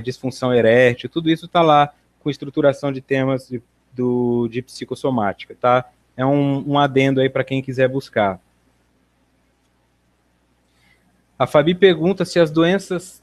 disfunção erétil, tudo isso está lá com estruturação de temas de psicossomática, tá? É um adendo aí para quem quiser buscar. A Fabi pergunta se as doenças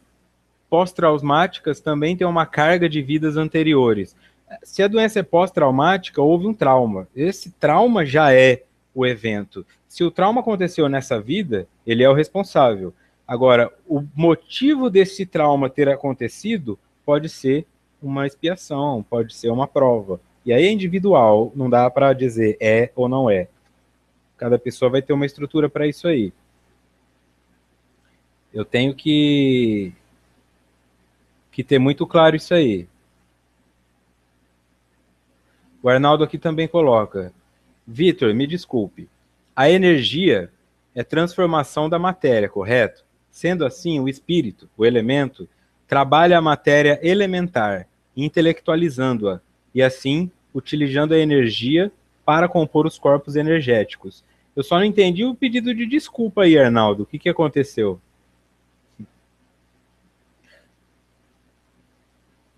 pós-traumáticas também têm uma carga de vidas anteriores. Se a doença é pós-traumática, houve um trauma. Esse trauma já é o evento. Se o trauma aconteceu nessa vida, ele é o responsável. Agora, o motivo desse trauma ter acontecido pode ser uma expiação, pode ser uma prova. E aí é individual, não dá para dizer é ou não é. Cada pessoa vai ter uma estrutura para isso aí. Eu tenho que ter muito claro isso aí. O Arnaldo aqui também coloca: Vitor, me desculpe, a energia é transformação da matéria, correto? Sendo assim, o espírito, o elemento, trabalha a matéria elementar, intelectualizando-a, e assim, utilizando a energia para compor os corpos energéticos. Eu só não entendi o pedido de desculpa aí, Arnaldo. O que aconteceu?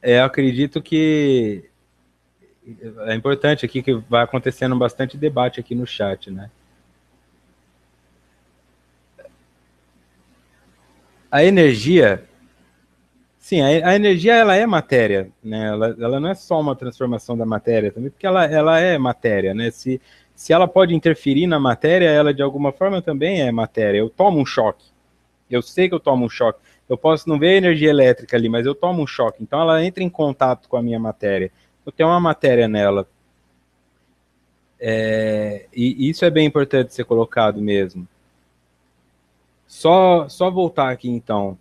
Eu acredito que é importante aqui que vai acontecendo bastante debate aqui no chat, né? A energia, sim, a energia ela é matéria, né? Ela não é só uma transformação da matéria, também porque ela é matéria, né? Se ela pode interferir na matéria, ela de alguma forma também é matéria. Eu tomo um choque, eu sei que eu tomo um choque. Eu posso não ver a energia elétrica ali, mas eu tomo um choque. Então ela entra em contato com a minha matéria. Eu tenho uma matéria nela. E isso é bem importante ser colocado mesmo. Só voltar aqui então.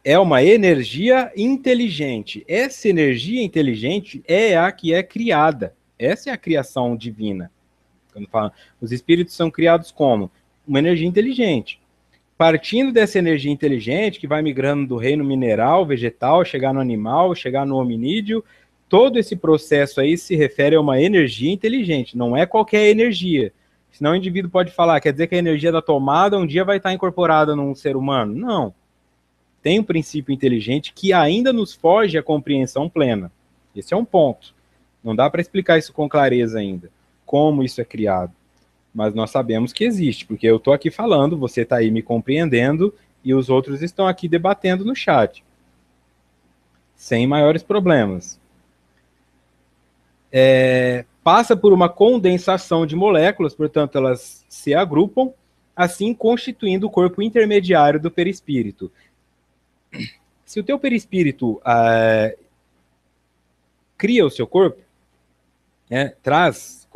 É uma energia inteligente. Essa energia inteligente é a que é criada. Essa é a criação divina. Quando fala, os espíritos são criados como? Uma energia inteligente. Partindo dessa energia inteligente, que vai migrando do reino mineral, vegetal, chegar no animal, chegar no hominídeo, todo esse processo aí se refere a uma energia inteligente, não é qualquer energia. Senão o indivíduo pode falar, quer dizer que a energia da tomada um dia vai estar incorporada num ser humano? Não. Tem um princípio inteligente que ainda nos foge à compreensão plena. Esse é um ponto. Não dá para explicar isso com clareza ainda, como isso é criado. Mas nós sabemos que existe, porque eu estou aqui falando, você está aí me compreendendo e os outros estão aqui debatendo no chat. Sem maiores problemas. Passa por uma condensação de moléculas, portanto, elas se agrupam, assim constituindo o corpo intermediário do perispírito. Se o teu perispírito cria o seu corpo, traz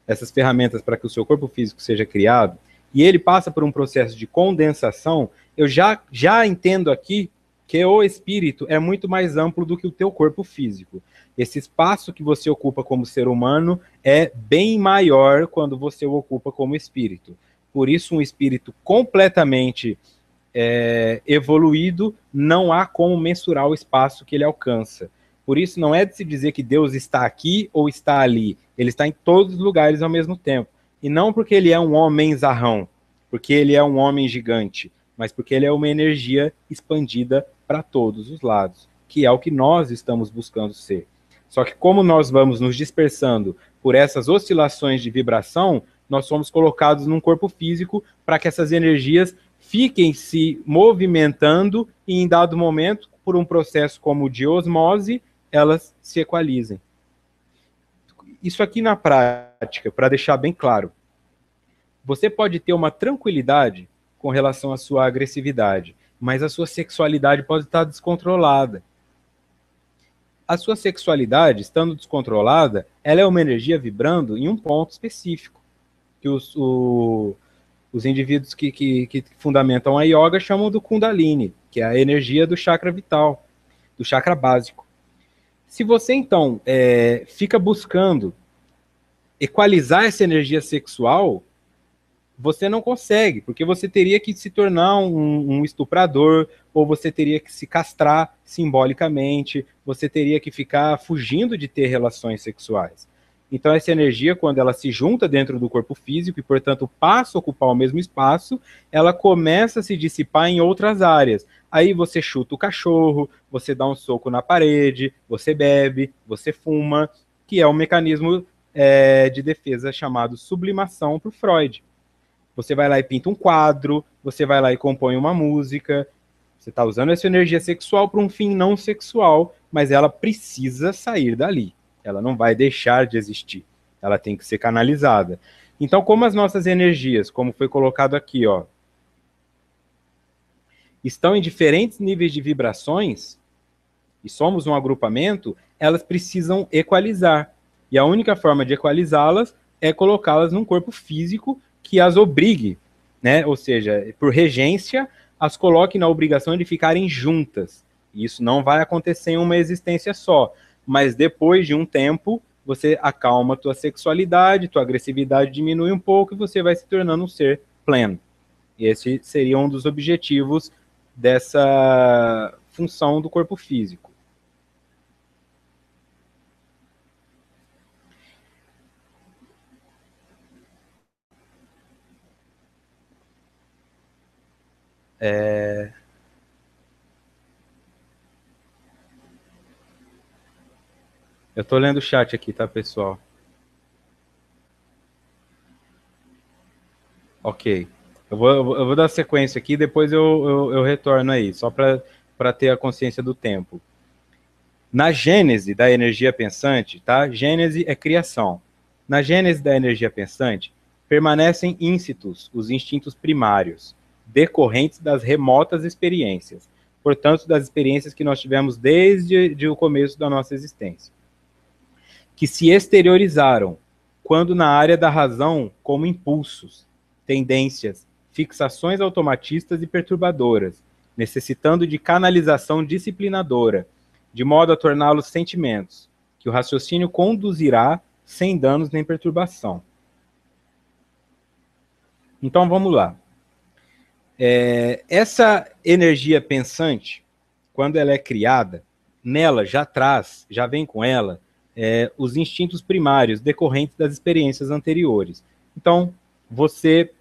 essas ferramentas para que o seu corpo físico seja criado, e ele passa por um processo de condensação, eu já entendo aqui que o espírito é muito mais amplo do que o teu corpo físico. Esse espaço que você ocupa como ser humano é bem maior quando você o ocupa como espírito. Por isso, um espírito completamente evoluído, não há como mensurar o espaço que ele alcança. Por isso, não é de se dizer que Deus está aqui ou está ali. Ele está em todos os lugares ao mesmo tempo. E não porque ele é um homem zarrão, porque ele é um homem gigante, mas porque ele é uma energia expandida para todos os lados, que é o que nós estamos buscando ser. Só que como nós vamos nos dispersando por essas oscilações de vibração, nós somos colocados num corpo físico para que essas energias fiquem se movimentando e, em dado momento, por um processo como de osmose, elas se equalizem. Isso aqui na prática, para deixar bem claro, você pode ter uma tranquilidade com relação à sua agressividade, mas a sua sexualidade pode estar descontrolada. A sua sexualidade, estando descontrolada, ela é uma energia vibrando em um ponto específico, que os indivíduos que fundamentam a yoga chamam do Kundalini, que é a energia do chakra vital, do chakra básico. Se você, então, fica buscando equalizar essa energia sexual, você não consegue, porque você teria que se tornar um estuprador, ou você teria que se castrar simbolicamente, você teria que ficar fugindo de ter relações sexuais. Então, essa energia, quando ela se junta dentro do corpo físico e, portanto, passa a ocupar o mesmo espaço, ela começa a se dissipar em outras áreas. Aí você chuta o cachorro, você dá um soco na parede, você bebe, você fuma, que é um mecanismo de defesa chamado sublimação por Freud. Você vai lá e pinta um quadro, você vai lá e compõe uma música. Você está usando essa energia sexual para um fim não sexual, mas ela precisa sair dali. Ela não vai deixar de existir. Ela tem que ser canalizada. Então, como as nossas energias, como foi colocado aqui, ó, estão em diferentes níveis de vibrações, e somos um agrupamento, elas precisam equalizar. E a única forma de equalizá-las é colocá-las num corpo físico que as obrigue, né? Ou seja, por regência, as coloque na obrigação de ficarem juntas. E isso não vai acontecer em uma existência só, mas depois de um tempo, você acalma a tua sexualidade, tua agressividade diminui um pouco e você vai se tornando um ser pleno. E esse seria um dos objetivos dessa função do corpo físico. Eu tô lendo o chat aqui, tá, pessoal? Ok. Eu vou dar sequência aqui, depois eu retorno aí, só para ter a consciência do tempo. Na gênese da energia pensante, tá? Gênese é criação. Na gênese da energia pensante, permanecem íncitos os instintos primários, decorrentes das remotas experiências, portanto, das experiências que nós tivemos desde o começo da nossa existência, que se exteriorizaram quando na área da razão como impulsos, tendências, fixações automatistas e perturbadoras, necessitando de canalização disciplinadora, de modo a torná-los sentimentos, que o raciocínio conduzirá sem danos nem perturbação. Então vamos lá. Essa energia pensante, quando ela é criada, nela já vem com ela os instintos primários decorrentes das experiências anteriores. Então, você,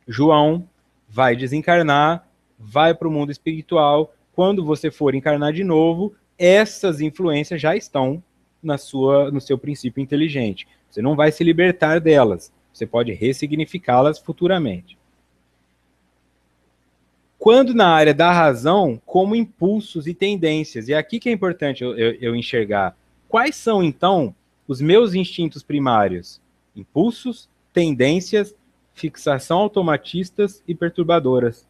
João, vai desencarnar, vai para o mundo espiritual. Quando você for encarnar de novo, essas influências já estão no seu princípio inteligente. Você não vai se libertar delas. Você pode ressignificá-las futuramente. Quando na área da razão, como impulsos e tendências. E é aqui que é importante eu enxergar. Quais são, então, os meus instintos primários? Impulsos, tendências, fixação automatistas e perturbadoras.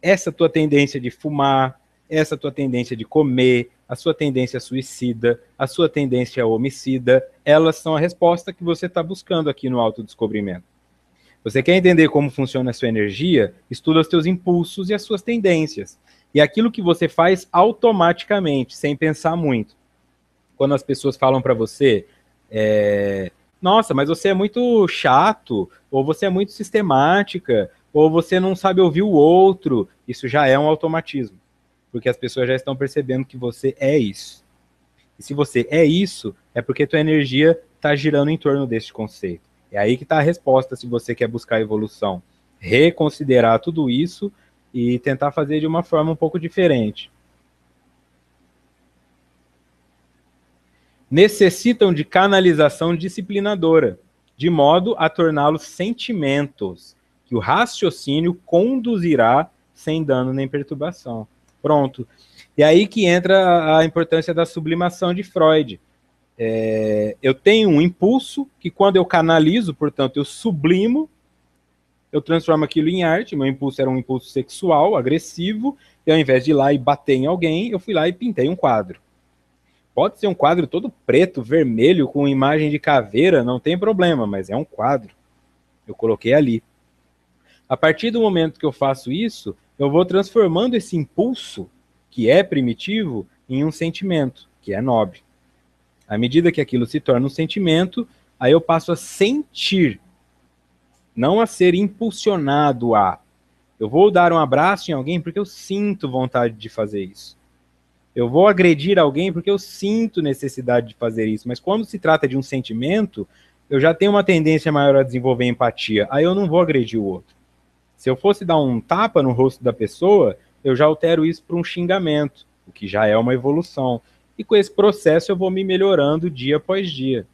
Essa tua tendência de fumar, essa tua tendência de comer, a sua tendência suicida, a sua tendência homicida, elas são a resposta que você está buscando aqui no autodescobrimento. Você quer entender como funciona a sua energia? Estuda os teus impulsos e as suas tendências. E aquilo que você faz automaticamente, sem pensar muito. Quando as pessoas falam para você, nossa, mas você é muito chato, ou você é muito sistemática, ou você não sabe ouvir o outro, isso já é um automatismo. Porque as pessoas já estão percebendo que você é isso. E se você é isso, é porque tua energia está girando em torno desse conceito. É aí que está a resposta se você quer buscar evolução. Reconsiderar tudo isso e tentar fazer de uma forma um pouco diferente. Necessitam de canalização disciplinadora, de modo a torná-los sentimentos, que o raciocínio conduzirá sem dano nem perturbação. Pronto. E aí que entra a importância da sublimação de Freud. Eu tenho um impulso que quando eu canalizo, portanto, eu sublimo, eu transformo aquilo em arte. Meu impulso era um impulso sexual, agressivo, e ao invés de ir lá e bater em alguém, eu fui lá e pintei um quadro. Pode ser um quadro todo preto, vermelho, com imagem de caveira, não tem problema, mas é um quadro. Eu coloquei ali. A partir do momento que eu faço isso, eu vou transformando esse impulso, que é primitivo, em um sentimento, que é nobre. À medida que aquilo se torna um sentimento, aí eu passo a sentir, não a ser impulsionado a. Eu vou dar um abraço em alguém porque eu sinto vontade de fazer isso. Eu vou agredir alguém porque eu sinto necessidade de fazer isso. Mas quando se trata de um sentimento, eu já tenho uma tendência maior a desenvolver empatia. Aí eu não vou agredir o outro. Se eu fosse dar um tapa no rosto da pessoa, eu já altero isso para um xingamento, o que já é uma evolução. E com esse processo eu vou me melhorando dia após dia.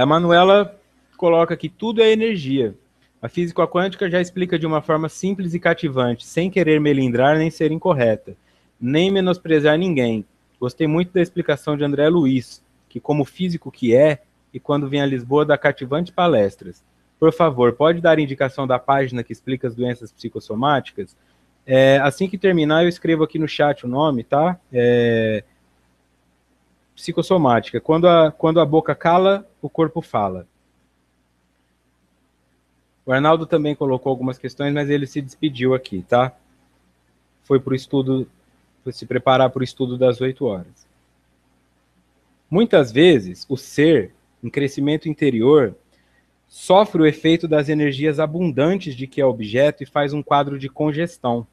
A Manuela coloca que tudo é energia. A física quântica já explica de uma forma simples e cativante, sem querer melindrar nem ser incorreta, nem menosprezar ninguém. Gostei muito da explicação de André Luiz, que como físico que é, e quando vem a Lisboa dá cativantes palestras. Por favor, pode dar indicação da página que explica as doenças psicossomáticas? Assim que terminar, eu escrevo aqui no chat o nome, tá? Psicossomática. Quando a boca cala, o corpo fala. O Arnaldo também colocou algumas questões, mas ele se despediu aqui, tá? Foi para o estudo, foi se preparar para o estudo das 8 horas. Muitas vezes, o ser, em crescimento interior, sofre o efeito das energias abundantes de que é objeto e faz um quadro de congestão,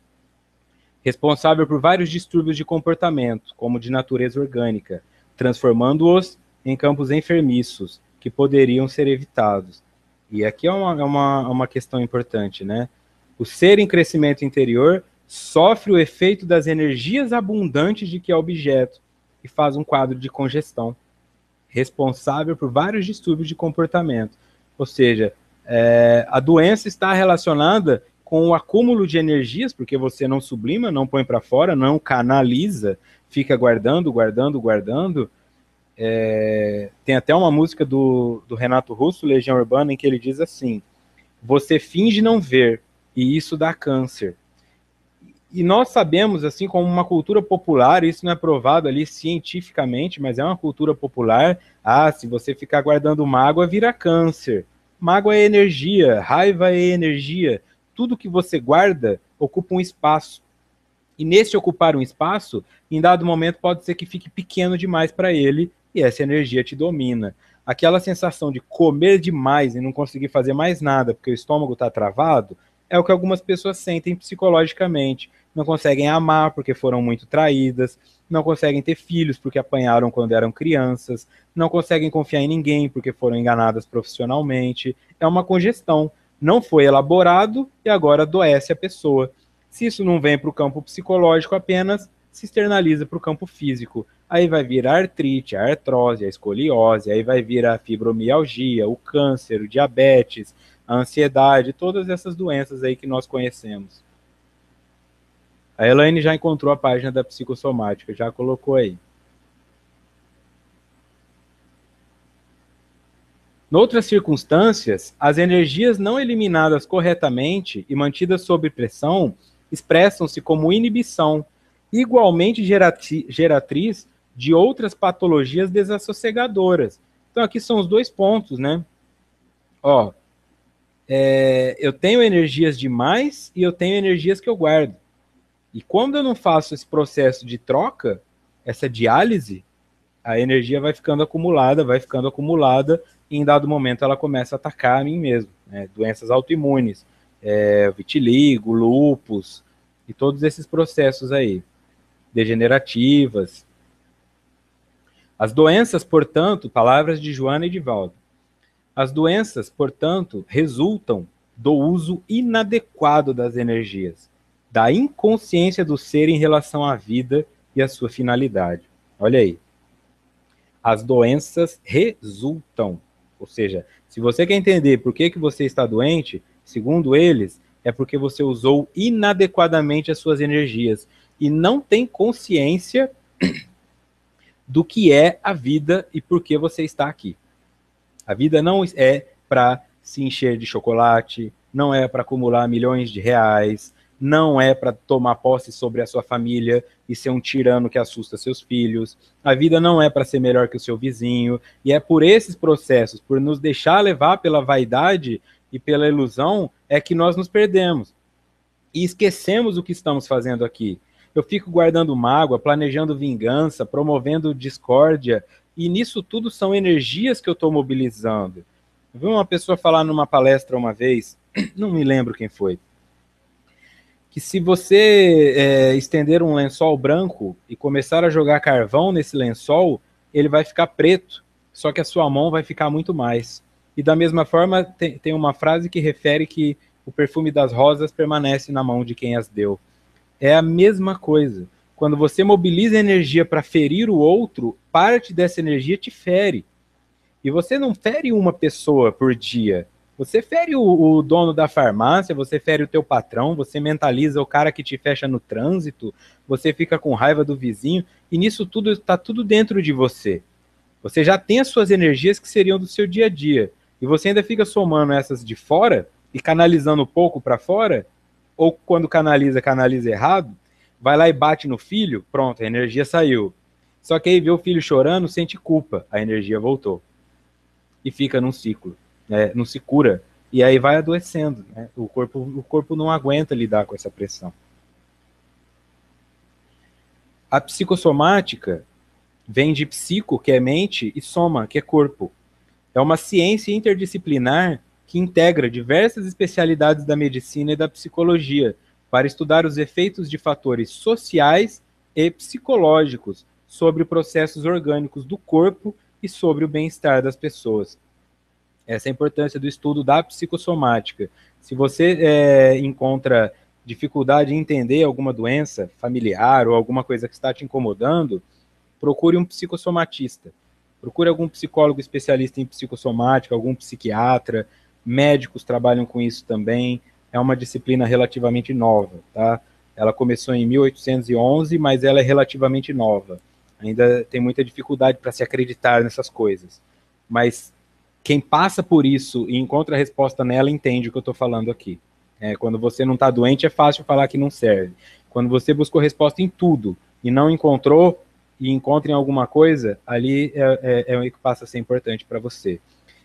responsável por vários distúrbios de comportamento, como de natureza orgânica, transformando-os em campos enfermiços, que poderiam ser evitados. E aqui é uma questão importante, né? O ser em crescimento interior sofre o efeito das energias abundantes de que é objeto e faz um quadro de congestão, responsável por vários distúrbios de comportamento. Ou seja, a doença está relacionada com o acúmulo de energias, porque você não sublima, não põe para fora, não canaliza, fica guardando. Tem até uma música do Renato Russo, Legião Urbana, em que ele diz assim: você finge não ver, e isso dá câncer. E nós sabemos, assim, como uma cultura popular, isso não é provado ali cientificamente, mas é uma cultura popular, se você ficar guardando mágoa, vira câncer. Mágoa é energia, raiva é energia. Tudo que você guarda ocupa um espaço. E nesse ocupar um espaço, em dado momento pode ser que fique pequeno demais para ele, e essa energia te domina. Aquela sensação de comer demais e não conseguir fazer mais nada porque o estômago está travado, é o que algumas pessoas sentem psicologicamente. Não conseguem amar porque foram muito traídas, não conseguem ter filhos porque apanharam quando eram crianças, não conseguem confiar em ninguém porque foram enganadas profissionalmente. É uma congestão. Não foi elaborado e agora adoece a pessoa. Se isso não vem para o campo psicológico apenas, se externaliza para o campo físico. Aí vai vir a artrite, a artrose, a escoliose, aí vai vir a fibromialgia, o câncer, o diabetes, a ansiedade, todas essas doenças aí que nós conhecemos. A Elaine já encontrou a página da psicossomática, já colocou aí. Noutras circunstâncias, as energias não eliminadas corretamente e mantidas sob pressão expressam-se como inibição, igualmente geratriz de outras patologias desassossegadoras. Então aqui são os dois pontos, né? Eu tenho energias demais e eu tenho energias que eu guardo. E quando eu não faço esse processo de troca, essa diálise, a energia vai ficando acumulada, e em dado momento ela começa a atacar a mim mesmo, né? Doenças autoimunes, vitiligo, lúpus, e todos esses processos aí, degenerativas. As doenças, portanto, palavras de Joana e de Valdo, as doenças, portanto, resultam do uso inadequado das energias, da inconsciência do ser em relação à vida e à sua finalidade. Olha aí. As doenças resultam. Ou seja, se você quer entender por que você está doente, segundo eles, é porque você usou inadequadamente as suas energias e não tem consciência do que é a vida e por que você está aqui. A vida não é para se encher de chocolate, não é para acumular milhões de reais, não é para tomar posse sobre a sua família e ser um tirano que assusta seus filhos. A vida não é para ser melhor que o seu vizinho. E é por esses processos, por nos deixar levar pela vaidade e pela ilusão, é que nós nos perdemos. E esquecemos o que estamos fazendo aqui. Eu fico guardando mágoa, planejando vingança, promovendo discórdia, e nisso tudo são energias que eu estou mobilizando. Eu vi uma pessoa falar numa palestra uma vez, não me lembro quem foi, que se você estender um lençol branco e começar a jogar carvão nesse lençol, ele vai ficar preto, só que a sua mão vai ficar muito mais. E da mesma forma, tem uma frase que refere que o perfume das rosas permanece na mão de quem as deu. É a mesma coisa. Quando você mobiliza energia para ferir o outro, parte dessa energia te fere. E você não fere uma pessoa por dia. Você fere o dono da farmácia, você fere o teu patrão, você mentaliza o cara que te fecha no trânsito, você fica com raiva do vizinho, e nisso tudo está tudo dentro de você. Você já tem as suas energias que seriam do seu dia a dia. E você ainda fica somando essas de fora e canalizando um pouco para fora, ou quando canaliza errado, vai lá e bate no filho, pronto, a energia saiu. Só que aí vê o filho chorando, sente culpa, a energia voltou. E fica num ciclo, né? Não se cura. E aí vai adoecendo, né? O corpo não aguenta lidar com essa pressão. A psicossomática vem de psico, que é mente, e soma, que é corpo. É uma ciência interdisciplinar que integra diversas especialidades da medicina e da psicologia para estudar os efeitos de fatores sociais e psicológicos sobre processos orgânicos do corpo e sobre o bem-estar das pessoas. Essa é a importância do estudo da psicossomática. Se você encontra dificuldade em entender alguma doença familiar ou alguma coisa que está te incomodando, procure um psicossomatista. Procure algum psicólogo especialista em psicossomática, algum psiquiatra, médicos trabalham com isso também. É uma disciplina relativamente nova, tá? Ela começou em 1811, mas ela é relativamente nova. Ainda tem muita dificuldade para se acreditar nessas coisas. Mas quem passa por isso e encontra a resposta nela entende o que eu estou falando aqui. Quando você não está doente, é fácil falar que não serve. Quando você buscou resposta em tudo e não encontrou, e encontra em alguma coisa, ali é o que passa a ser importante para você.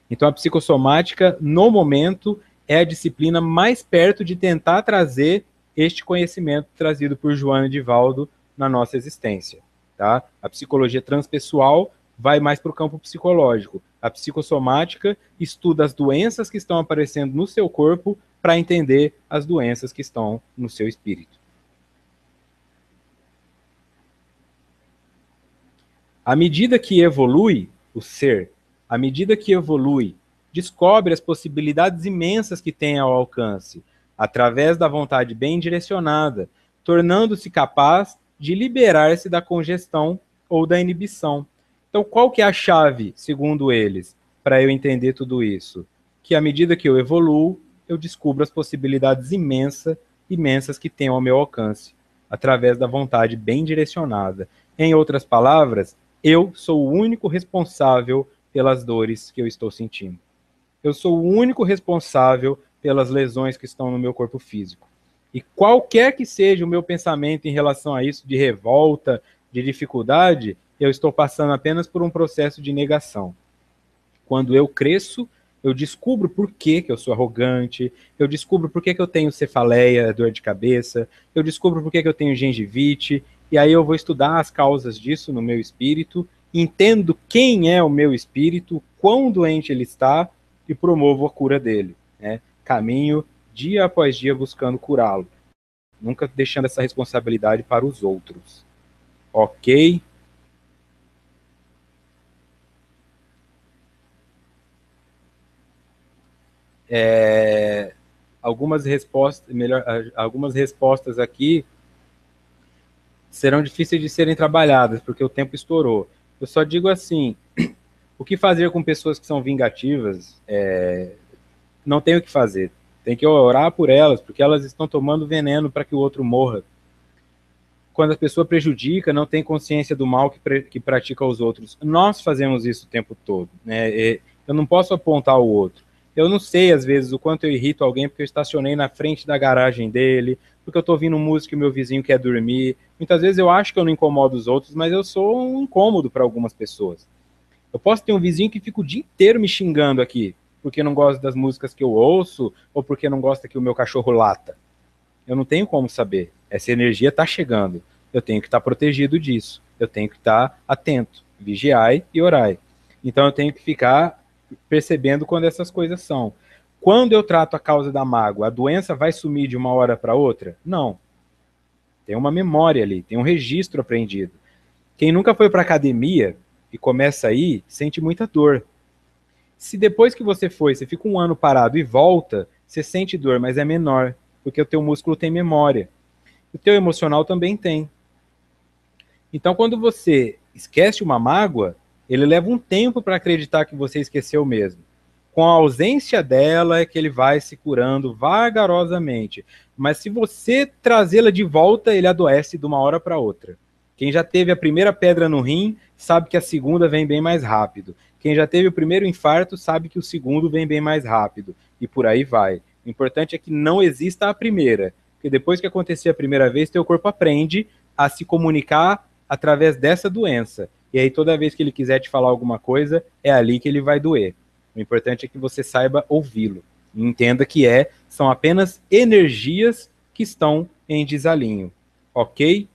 Então, a psicossomática, no momento, é a disciplina mais perto de tentar trazer este conhecimento trazido por Joana e Divaldo na nossa existência. Tá? A psicologia transpessoal vai mais para o campo psicológico. A psicossomática estuda as doenças que estão aparecendo no seu corpo para entender as doenças que estão no seu espírito. À medida que evolui o ser, à medida que evolui, descobre as possibilidades imensas que tem ao alcance, através da vontade bem direcionada, tornando-se capaz de liberar-se da congestão ou da inibição. Então, qual que é a chave, segundo eles, para eu entender tudo isso? Que à medida que eu evoluo, eu descubro as possibilidades imensas que tenho ao meu alcance, através da vontade bem direcionada. Em outras palavras, eu sou o único responsável pelas dores que eu estou sentindo. Eu sou o único responsável pelas lesões que estão no meu corpo físico. E qualquer que seja o meu pensamento em relação a isso, de revolta, de dificuldade, eu estou passando apenas por um processo de negação. Quando eu cresço, eu descubro por que eu sou arrogante, eu descubro por que eu tenho cefaleia, dor de cabeça, eu descubro por que eu tenho gengivite, e aí eu vou estudar as causas disso no meu espírito, entendo quem é o meu espírito, quão doente ele está, e promovo a cura dele. Né? Caminho dia após dia buscando curá-lo, nunca deixando essa responsabilidade para os outros. Ok? Algumas respostas aqui serão difíceis de serem trabalhadas, porque o tempo estourou. Eu só digo assim, o que fazer com pessoas que são vingativas? Não tem o que fazer. Tem que orar por elas, porque elas estão tomando veneno para que o outro morra. Quando a pessoa prejudica, não tem consciência do mal que pratica aos outros. Nós fazemos isso o tempo todo. Né? Eu não posso apontar o outro. Eu não sei, às vezes, o quanto eu irrito alguém porque eu estacionei na frente da garagem dele, porque eu estou ouvindo música e o meu vizinho quer dormir. Muitas vezes eu acho que eu não incomodo os outros, mas eu sou um incômodo para algumas pessoas. Eu posso ter um vizinho que fica o dia inteiro me xingando aqui, porque não gosta das músicas que eu ouço, ou porque não gosta que o meu cachorro lata. Eu não tenho como saber. Essa energia está chegando. Eu tenho que estar protegido disso. Eu tenho que estar atento. Vigiai e orai. Então eu tenho que ficar percebendo quando essas coisas são. Quando eu trato a causa da mágoa, a doença vai sumir de uma hora para outra? Não. Tem uma memória ali, tem um registro aprendido. Quem nunca foi para academia e começa aí, sente muita dor. Se depois que você foi, você fica um ano parado e volta, você sente dor, mas é menor, porque o teu músculo tem memória. O teu emocional também tem. Então, quando você esquece uma mágoa, ele leva um tempo para acreditar que você esqueceu mesmo. Com a ausência dela é que ele vai se curando vagarosamente. Mas se você trazê-la de volta, ele adoece de uma hora para outra. Quem já teve a primeira pedra no rim sabe que a segunda vem bem mais rápido. Quem já teve o primeiro infarto sabe que o segundo vem bem mais rápido. E por aí vai. O importante é que não exista a primeira. Porque depois que acontecer a primeira vez, teu corpo aprende a se comunicar através dessa doença. E aí toda vez que ele quiser te falar alguma coisa, é ali que ele vai doer. O importante é que você saiba ouvi-lo. E entenda que são apenas energias que estão em desalinho. Ok?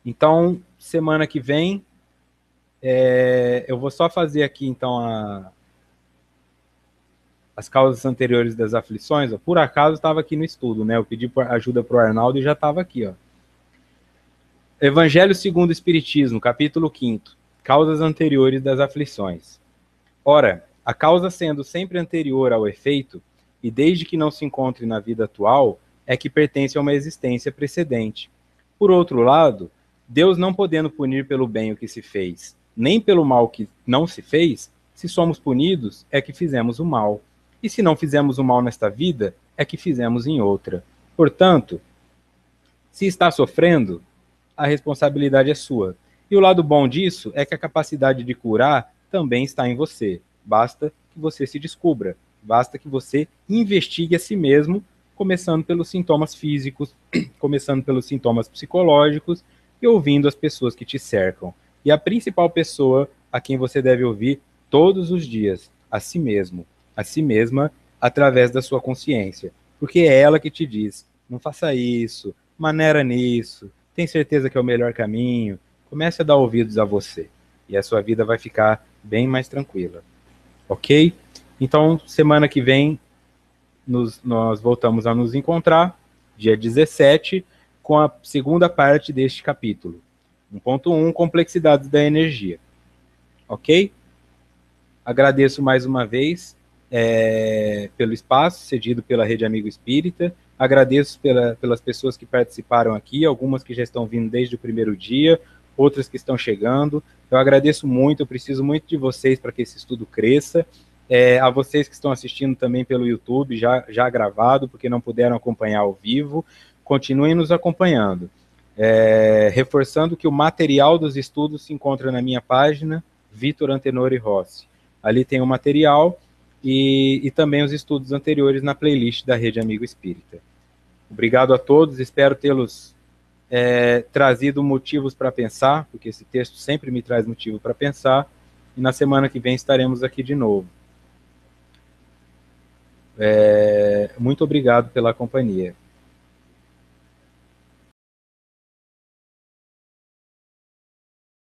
Então, semana que vem, eu vou só fazer aqui, então, as causas anteriores das aflições. Ó. Por acaso, estava aqui no estudo, né? Eu pedi ajuda para o Arnaldo e já estava aqui, ó. Evangelho segundo o Espiritismo, capítulo 5º. Causas anteriores das aflições. Ora, a causa sendo sempre anterior ao efeito, e desde que não se encontre na vida atual, é que pertence a uma existência precedente. Por outro lado, Deus não podendo punir pelo bem o que se fez, nem pelo mal que não se fez, se somos punidos, é que fizemos o mal. E se não fizemos o mal nesta vida, é que fizemos em outra. Portanto, se está sofrendo, a responsabilidade é sua. E o lado bom disso é que a capacidade de curar também está em você. Basta que você se descubra. Basta que você investigue a si mesmo, começando pelos sintomas físicos, começando pelos sintomas psicológicos e ouvindo as pessoas que te cercam. E a principal pessoa a quem você deve ouvir todos os dias, a si mesmo, a si mesma, através da sua consciência. Porque é ela que te diz, não faça isso, maneira nisso, tem certeza que é o melhor caminho, comece a dar ouvidos a você. E a sua vida vai ficar bem mais tranquila. Ok? Então, semana que vem, nós voltamos a nos encontrar, dia 17, com a segunda parte deste capítulo. 1.1, complexidades da energia. Ok? Agradeço mais uma vez pelo espaço cedido pela Rede Amigo Espírita. Agradeço pelas pessoas que participaram aqui, algumas que já estão vindo desde o primeiro dia, outras que estão chegando. Eu agradeço muito, eu preciso muito de vocês para que esse estudo cresça. A vocês que estão assistindo também pelo YouTube, já gravado, porque não puderam acompanhar ao vivo, continuem nos acompanhando. Reforçando que o material dos estudos se encontra na minha página, Vitor Antenori Rossi. Ali tem o material e também os estudos anteriores na playlist da Rede Amigo Espírita. Obrigado a todos, espero tê-los trazido motivos para pensar, porque esse texto sempre me traz motivo para pensar, e na semana que vem estaremos aqui de novo. Muito obrigado pela companhia.